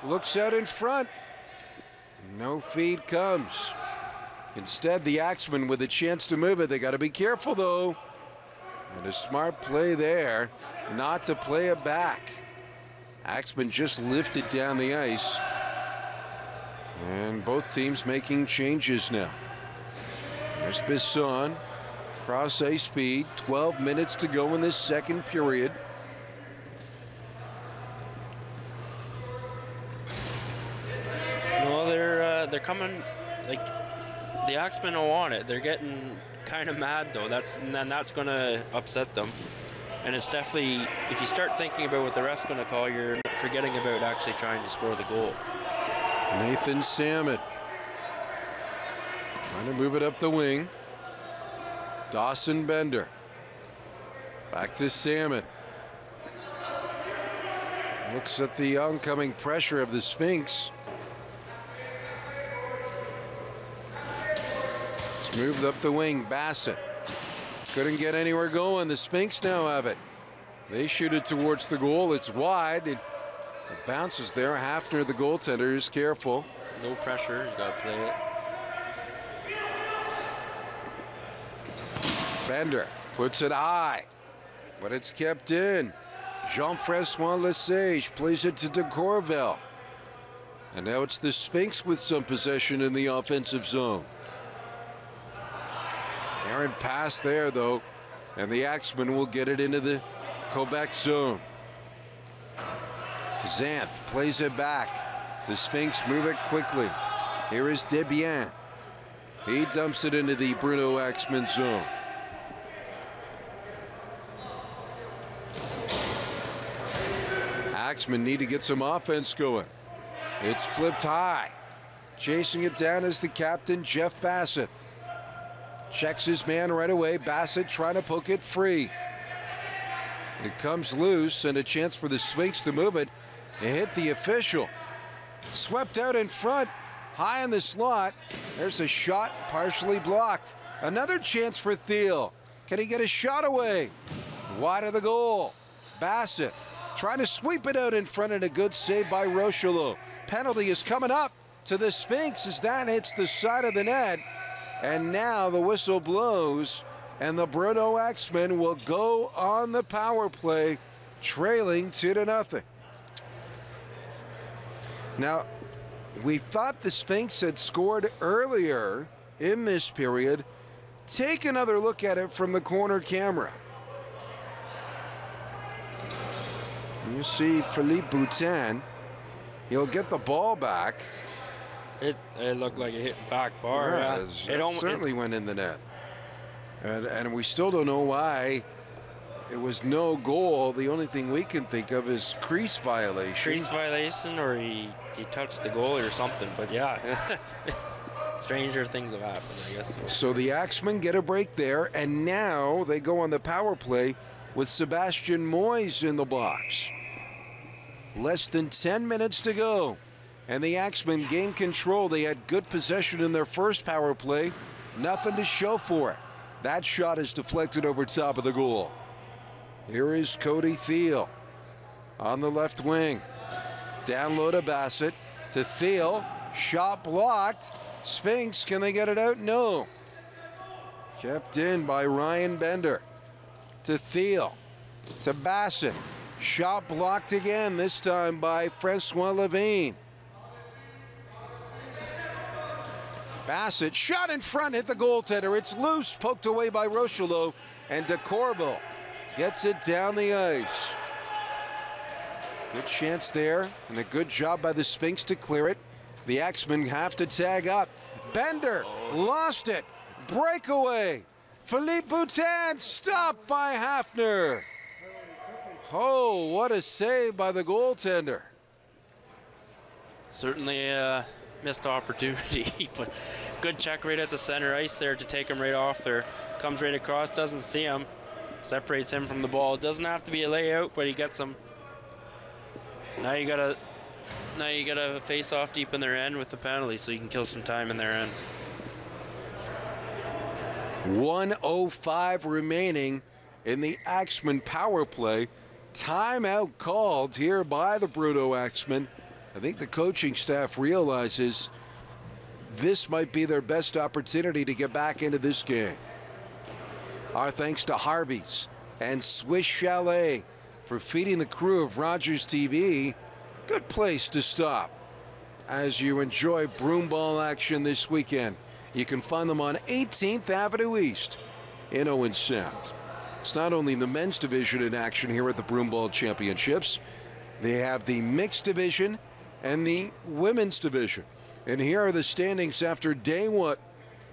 Looks out in front. No feed comes. Instead, the Axemen with a chance to move it. They got to be careful, though. And a smart play there not to play it back. Axemen just lifted down the ice. And both teams making changes now. There's Bisson. Cross ice feed. 12 minutes to go in this second period. No, they're coming, like, the Axemen don't want it. They're getting kind of mad, though. And then that's going to upset them. And it's definitely, if you start thinking about what the ref's going to call, you're forgetting about actually trying to score the goal. Nathan Salmon trying to move it up the wing. Dawson Bender. Back to Salmon. Looks at the oncoming pressure of the Sphinx. It's moved up the wing. Bassett couldn't get anywhere going. The Sphinx now have it. They shoot it towards the goal. It's wide. It bounces there. Hafner, the goaltender, is careful. No pressure. He's got to play it. Bender puts it high, but it's kept in. Jean-Francois Lesage plays it to de Corville. And now it's the Sphinx with some possession in the offensive zone. Errant pass there, though, and the Axemen will get it into the Quebec zone. Zanth plays it back. The Sphinx move it quickly. Here is Desbiens. He dumps it into the Bruno Axemen zone. Axemen need to get some offense going. It's flipped high. Chasing it down is the captain, Jeff Bassett. Checks his man right away. Bassett trying to poke it free. It comes loose, and a chance for the Sphinx to move it. It hit the official. Swept out in front, high in the slot. There's a shot partially blocked. Another chance for Thiel. Can he get a shot away? Wide of the goal. Bassett trying to sweep it out in front, and a good save by Rochelot. Penalty is coming up to the Sphinx as that hits the side of the net. And now the whistle blows, and the Bruno Axemen will go on the power play, trailing 2-0. Now, we thought the Sphinx had scored earlier in this period. Take another look at it from the corner camera. You see Philippe Boutin. He'll get the ball back. It looked like it hit back bar. Yeah, yeah. It certainly went in the net. And we still don't know why it was no goal. The only thing we can think of is crease violation. Crease violation, or he touched the goal or something. But yeah, stranger things have happened, I guess. So the Axemen get a break there, and now they go on the power play with Sebastian Moyes in the box. Less than 10 minutes to go, and the Axemen gain control. They had good possession in their first power play. Nothing to show for it. That shot is deflected over top of the goal. Here is Cody Thiel on the left wing. Down low to Bassett, to Thiel. Shot blocked. Sphinx, can they get it out? No. Kept in by Ryan Bender. To Thiel, to Bassett. Shot blocked again, this time by Francois Levine. Bassett, shot in front, hit the goaltender. It's loose, poked away by Rochelot, and de Corville gets it down the ice. Good chance there, and a good job by the Sphinx to clear it. The Axemen have to tag up. Bender lost it. Breakaway. Philippe Boutin stopped by Hafner. Oh, what a save by the goaltender. Certainly a missed opportunity, but good check right at the center ice there to take him right off there. Comes right across, doesn't see him, separates him from the ball. It doesn't have to be a layout, but he gets him. Now you gotta face off deep in their end with the penalty so you can kill some time in their end. 1:05 remaining in the Axemen power play. Timeout called here by the Bruno Axemen. I think the coaching staff realizes this might be their best opportunity to get back into this game. Our thanks to Harvey's and Swiss Chalet for feeding the crew of Rogers TV. Good place to stop as you enjoy Broomball action this weekend. You can find them on 18th Avenue East in Owen Sound. It's not only the men's division in action here at the Broomball Championships. They have the mixed division and the women's division. And here are the standings after day one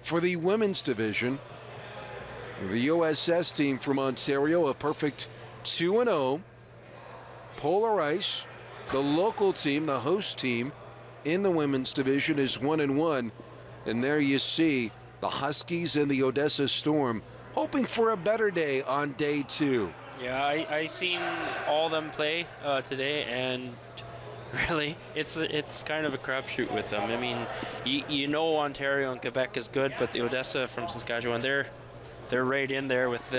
for the women's division. The OSS team from Ontario, a perfect 2-0. Polar Ice, the local team, the host team in the women's division, is 1-1. And there you see the Huskies and the Odessa Storm hoping for a better day on day 2. Yeah, I seen all them play today, and really, it's kind of a crapshoot with them. I mean, you know Ontario and Quebec is good, but the Odessa from Saskatchewan, they're right in there with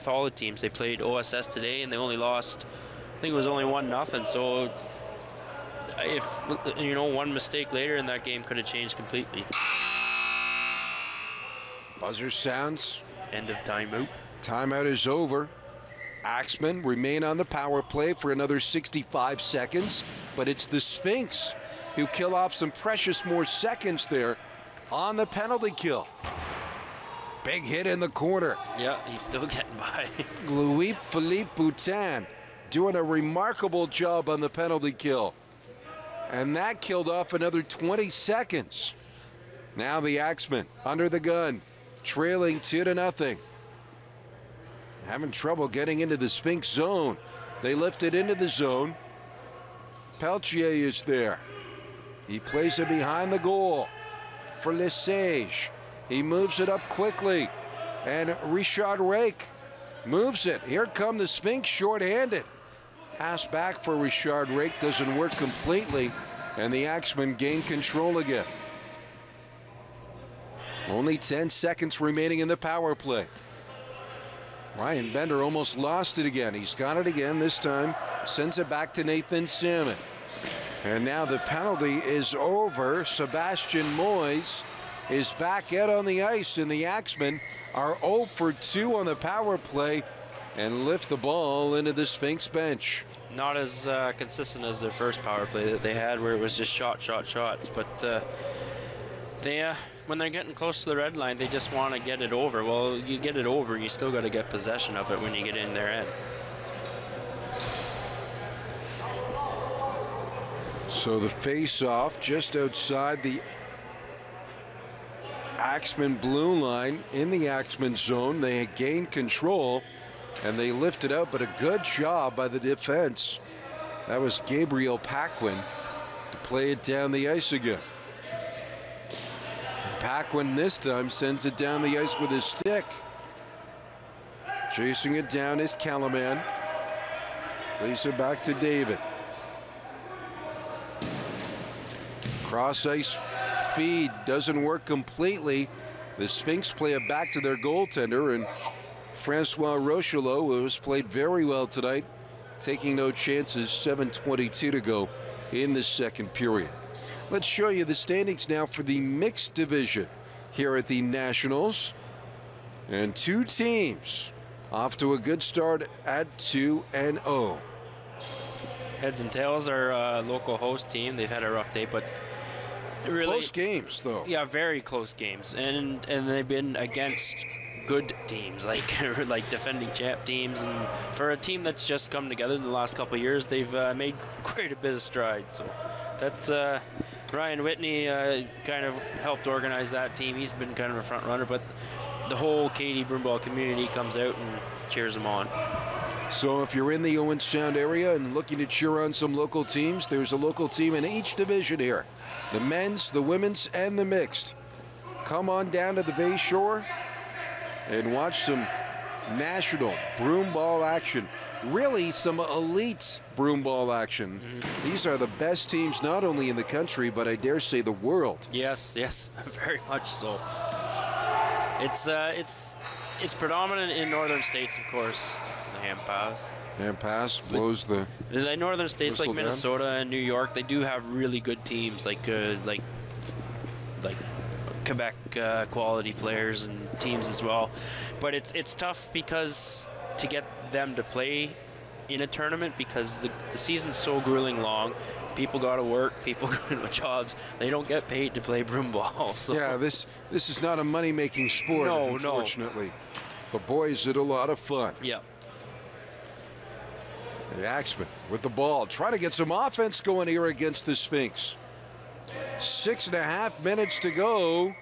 all the teams. They played OSS today, and they only lost, I think it was only 1-0. So if one mistake later in that game could have changed completely. Buzzer sounds. End of timeout. Timeout is over. Axemen remain on the power play for another 65 seconds, but it's the Sphinx who kill off some precious more seconds there on the penalty kill. Big hit in the corner. Yeah, he's still getting by. Louis-Philippe Boutin doing a remarkable job on the penalty kill. And that killed off another 20 seconds. Now the Axemen under the gun, trailing 2-0. Having trouble getting into the Sphinx zone. They lift it into the zone. Peltier is there. He plays it behind the goal for Lesage. He moves it up quickly. And Richard Rake moves it. Here come the Sphinx short-handed. Pass back for Richard Rake doesn't work completely. And the Axemen gain control again. Only 10 seconds remaining in the power play. Ryan Bender almost lost it again. He's got it again this time. Sends it back to Nathan Salmon. And now the penalty is over. Sebastian Moyes is back out on the ice, and the Axemen are 0 for 2 on the power play and lift the ball into the Sphinx bench. Not as consistent as their first power play that they had, where it was just shots. But they, when they're getting close to the red line, they just want to get it over. Well, you get it over, you still got to get possession of it when you get in their end. So the face-off just outside the Axemen blue line in the Axemen zone. They gain control and they lift it out, but a good job by the defense. That was Gabriel Paquin to play it down the ice again. Paquin this time sends it down the ice with his stick. Chasing it down is Calaman. Plays it back to David. Cross ice feed doesn't work completely. The Sphinx play it back to their goaltender, and Francois Rochelot, who has played very well tonight, taking no chances. 7:22 to go in the second period. Let's show you the standings now for the mixed division here at the Nationals. And two teams off to a good start at 2-0. Heads and Tails, our local host team, they've had a rough day, but really close games, though. Yeah, very close games, and they've been against good teams, like defending champ teams, and for a team that's just come together in the last couple of years, they've made quite a bit of stride. So that's Ryan Whitney kind of helped organize that team. He's been kind of a front runner, but the whole Katy Broomball community comes out and cheers them on. So if you're in the Owen Sound area and looking to cheer on some local teams, there's a local team in each division here. The men's, the women's, and the mixed. Come on down to the Bay Shore and watch some national broomball action. Really some elite broomball action. These are the best teams not only in the country, but I dare say the world. Yes, very much so. It's predominant in northern states, of course. The hand pass. Hand pass blows the northern states like down. Minnesota and New York. They do have really good teams, like Quebec quality players and teams as well. But it's tough because to get them to play in a tournament because the season's so grueling long. People got to work. People go to jobs. They don't get paid to play broomball. So. Yeah, this is not a money-making sport, unfortunately. But boy, is it a lot of fun. Yeah. The Axemen with the ball, trying to get some offense going here against the Sphinx. 6.5 minutes to go.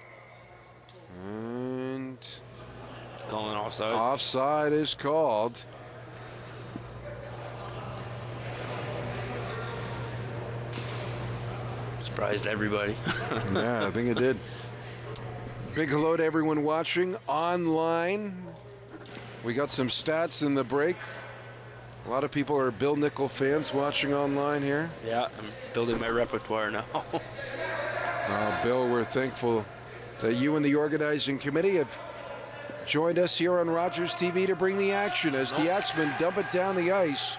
And it's calling offside. Offside is called. Surprised everybody. Yeah, I think it did. Big hello to everyone watching online. We got some stats in the break. A lot of people are Bill Nickel fans watching online here. Yeah, I'm building my repertoire now. Bill, we're thankful that you and the organizing committee have joined us here on Rogers TV to bring the action as the Axemen dump it down the ice.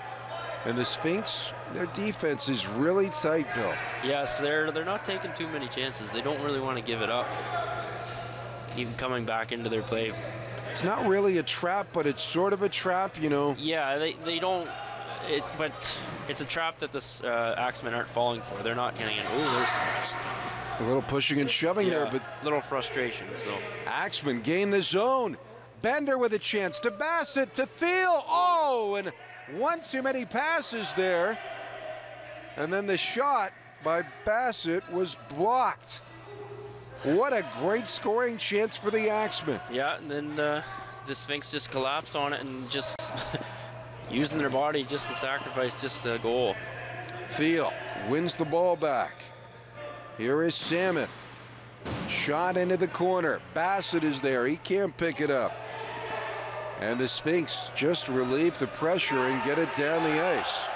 And the Sphinx, their defense is really tight, Bill. Yes, they're not taking too many chances. They don't really want to give it up. Even coming back into their play. It's not really a trap, but it's sort of a trap, you know. Yeah, they don't. But it's a trap that the Axemen aren't falling for. They're not getting in. Oh, there's some. A little pushing and shoving there, but little frustration. So Axemen gain the zone. Bender with a chance to Bassett to Thiel. Oh, and one too many passes there. And then the shot by Bassett was blocked. What a great scoring chance for the Axemen. Yeah, and then the Sphinx just collapsed on it and just using their body just to sacrifice just a goal. Thiel wins the ball back. Here is Salmon. Shot into the corner. Bassett is there. He can't pick it up. And the Sphinx just relieve the pressure and get it down the ice.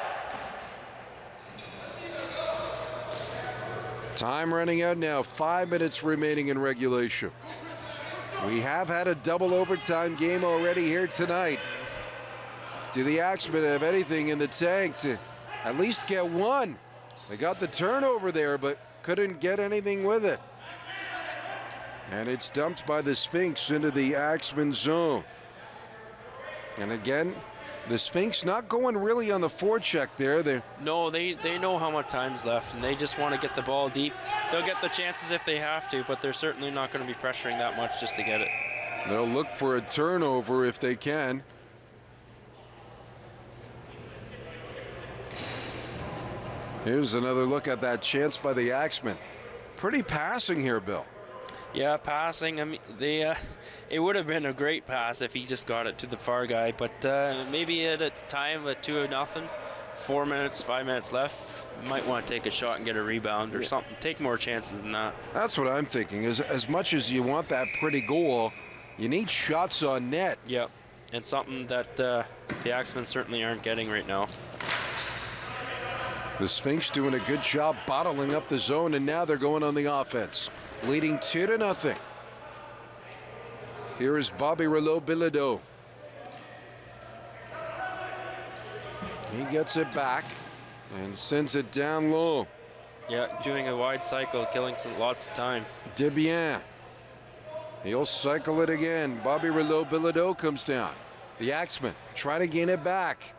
Time running out now. 5 minutes remaining in regulation. We have had a double overtime game already here tonight. Do the Axemen have anything in the tank to at least get one? They got the turnover there, but couldn't get anything with it. And it's dumped by the Sphinx into the Axemen zone. And again, the Sphinx not going really on the forecheck there. No, they know how much time's left, and they just want to get the ball deep. They'll get the chances if they have to, but they're certainly not going to be pressuring that much just to get it. They'll look for a turnover if they can. Here's another look at that chance by the Axemen. Pretty passing here, Bill. Yeah, passing. I mean, it would have been a great pass if he just got it to the far guy, but maybe at a time at 2-0, 4 minutes, 5 minutes left, might want to take a shot and get a rebound or something. Take more chances than that. That's what I'm thinking. As much as you want that pretty goal, you need shots on net. Yep, and something that the Axemen certainly aren't getting right now. The Sphinx doing a good job bottling up the zone, and now they're going on the offense, leading 2-0. Here is Bobby Rouleau-Bilodeau. He gets it back and sends it down low. Yeah, doing a wide cycle, killing lots of time. Desbiens. He'll cycle it again. Bobby Rouleau-Bilodeau comes down. The Axemen try to gain it back.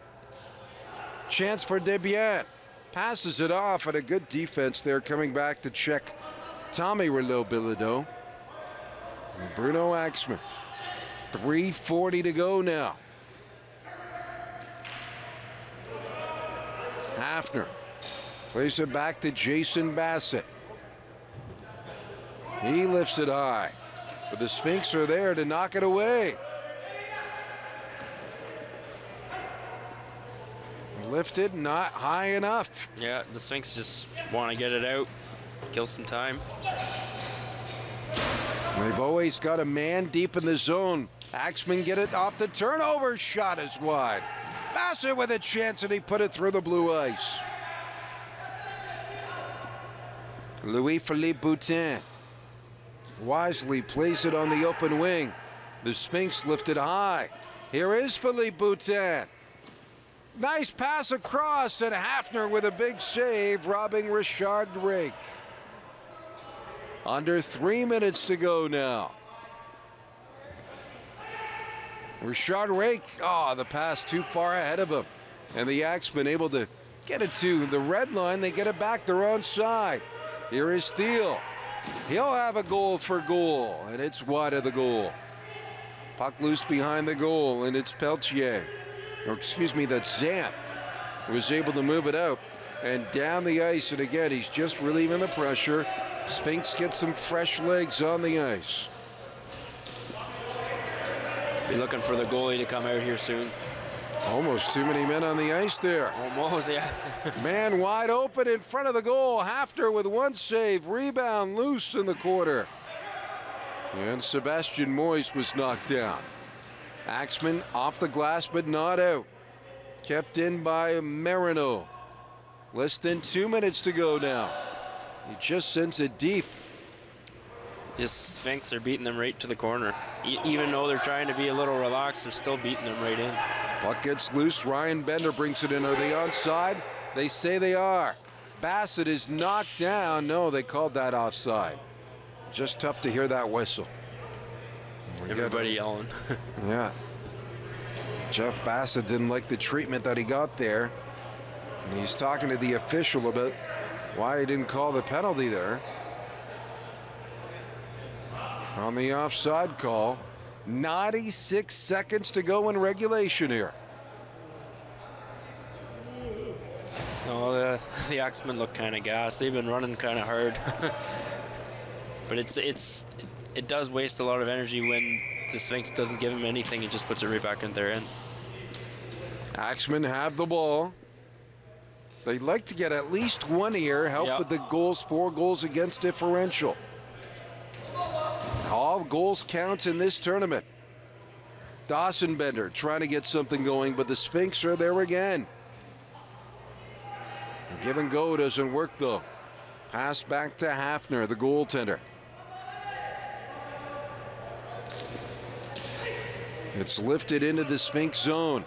Chance for Desbiens. Passes it off, and a good defense there coming back to check Tommy Rouleau-Bilodeau. And Bruno Axemen. 3:40 to go now. Hafner plays it back to Jason Bassett. He lifts it high, but the Sphinx are there to knock it away. Lifted, not high enough. Yeah, the Sphinx just want to get it out, kill some time. They've always got a man deep in the zone. Axemen get it off the turnover. Shot is wide. Bassett with a chance, and he put it through the blue ice. Louis-Philippe Boutin wisely plays it on the open wing. The Sphinx lifted high. Here is Philippe Boutin. Nice pass across, and Hafner with a big save, robbing Richard Rake. Under 3 minutes to go now. Richard Rake, the pass too far ahead of him. And the Axemen able to get it to the red line. They get it back their own side. Here is Thiel. He'll have a goal for goal, and it's wide of the goal. Puck loose behind the goal, and it's Peltier. Or excuse me, that's Zanth, who was able to move it out and down the ice. And again, he's just relieving the pressure. Sphinx gets some fresh legs on the ice. Be looking for the goalie to come out here soon. Almost too many men on the ice there. Almost, yeah. Man wide open in front of the goal. Hafner with one save. Rebound loose in the corner. And Sebastian Moise was knocked down. Axemen off the glass but not out. Kept in by Marino. Less than 2 minutes to go now. He just sends it deep. Just Sphinx are beating them right to the corner. Even though they're trying to be a little relaxed, they're still beating them right in. Puck gets loose. Ryan Bender brings it in. Are they onside? They say they are. Bassett is knocked down. No, they called that offside. Just tough to hear that whistle. Everybody yelling. Yeah. Jeff Bassett didn't like the treatment that he got there. And he's talking to the official about why he didn't call the penalty there. On the offside call. 96 seconds to go in regulation here. Oh, the Axemen look kind of gassed. They've been running kind of hard. But it does waste a lot of energy when the Sphinx doesn't give him anything. He just puts it right back in their end. Axemen have the ball. They'd like to get at least one here, help with the goals, 4 goals against differential. All goals count in this tournament. Dawson Bender trying to get something going, but the Sphinx are there again. The give and go doesn't work though. Pass back to Hafner, the goaltender. It's lifted into the Sphinx zone,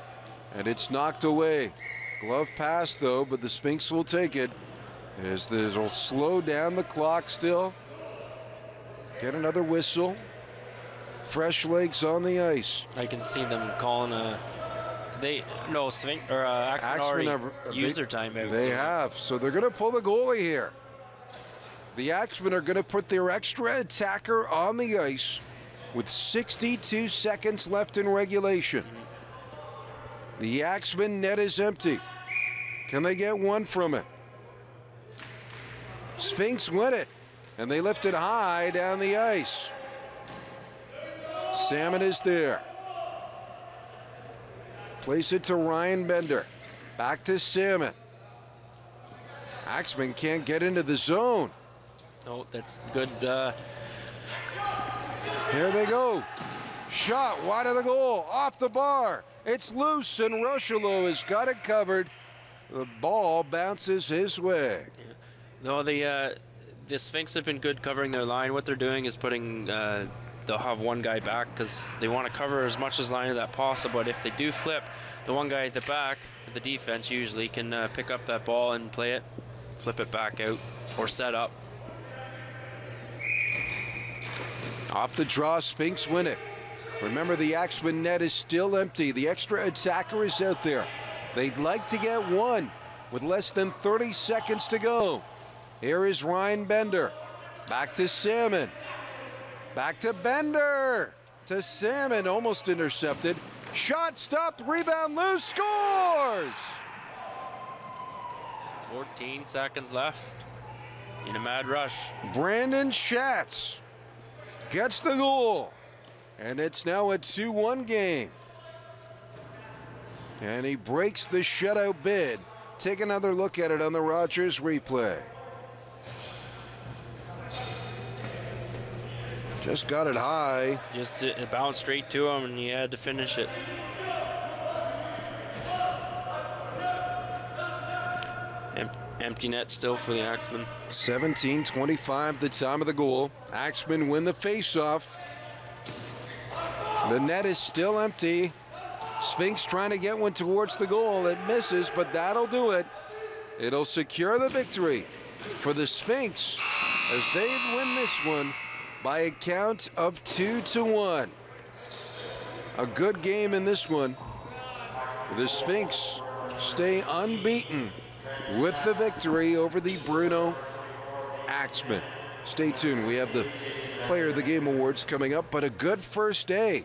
and it's knocked away. Glove pass though, but the Sphinx will take it. As they'll slow down the clock still. Get another whistle. Fresh legs on the ice. I can see them calling a. Sphinx or Axemen already used their timeout. They have, so they're going to pull the goalie here. The Axemen are going to put their extra attacker on the ice with 62 seconds left in regulation. The Axemen net is empty. Can they get one from it? Sphinx win it, and they lift it high down the ice. Salmon is there. Plays it to Ryan Bender. Back to Salmon. Axemen can't get into the zone. Oh, that's good. Here they go. Shot wide of the goal, off the bar. It's loose, and Rocheleau has got it covered. The ball bounces his way. Yeah. No, the Sphinx have been good covering their line. What they're doing is putting, they'll have one guy back because they want to cover as much as line as that possible. But if they do flip, the one guy at the back, the defense usually can pick up that ball and play it, flip it back out, or set up. Off the draw, Sphinx win it. Remember, the Axemen net is still empty. The extra attacker is out there. They'd like to get one with less than 30 seconds to go. Here is Ryan Bender. Back to Salmon. Back to Bender. To Salmon, almost intercepted. Shot stopped, rebound loose, scores! 14 seconds left in a mad rush. Brandon Schatz gets the goal. And it's now a 2-1 game. And he breaks the shutout bid. Take another look at it on the Rogers replay. Just got it high. Just it bounced straight to him, and he had to finish it. Empty net still for the Axemen. 17:25, the time of the goal. Axemen win the faceoff. The net is still empty. Sphinx trying to get one towards the goal. It misses, but that'll do it. It'll secure the victory for the Sphinx as they win this one by a count of 2-1. A good game in this one. The Sphinx stay unbeaten with the victory over the Bruno Axemen. Stay tuned. We have the Player of the Game Awards coming up, but a good first day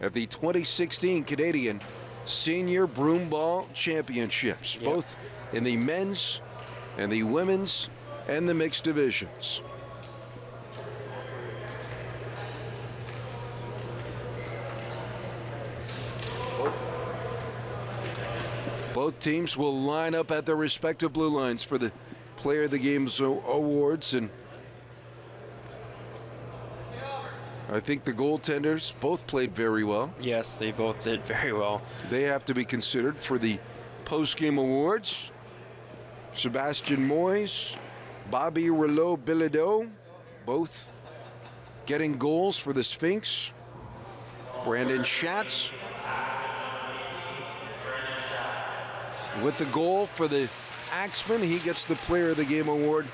at the 2016 Canadian Senior Broomball Championships, both in the men's and the women's and the mixed divisions. Both teams will line up at their respective blue lines for the Player of the Game's awards, and I think the goaltenders both played very well. Yes, they both did very well. They have to be considered for the post-game awards. Sebastien Moyes, Bobby Rouleau-Bilodeau, both getting goals for the Sphinx. Brandon Schatz with the goal for the Axemen. He gets the Player of the Game award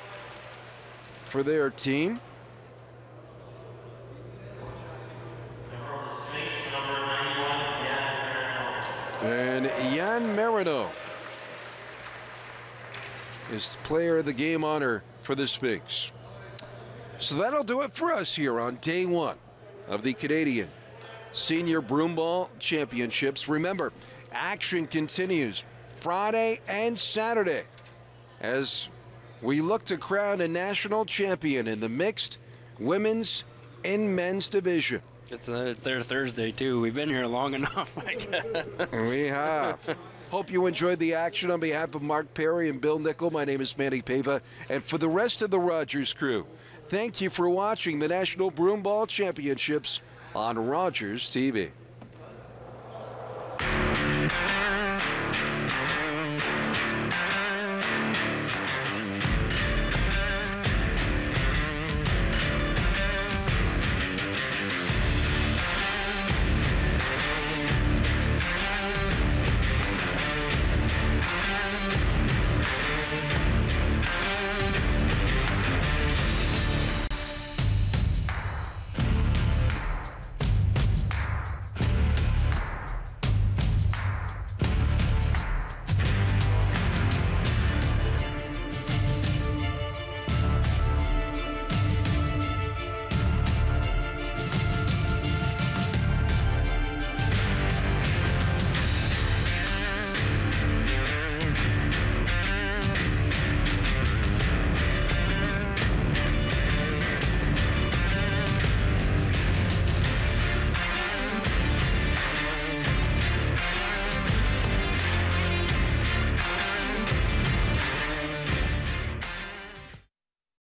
for their team. And Jan Marino is Player of the Game honor for the Sphinx. So that'll do it for us here on day one of the Canadian Senior Broomball Championships. Remember, action continues Friday and Saturday as we look to crown a national champion in the mixed, women's, and men's division. It's their Thursday, too. We've been here long enough, I guess. We have. Hope you enjoyed the action. On behalf of Mark Perry and Bill Nickel, my name is Manny Pava. And for the rest of the Rogers crew, thank you for watching the National Broomball Championships on Rogers TV.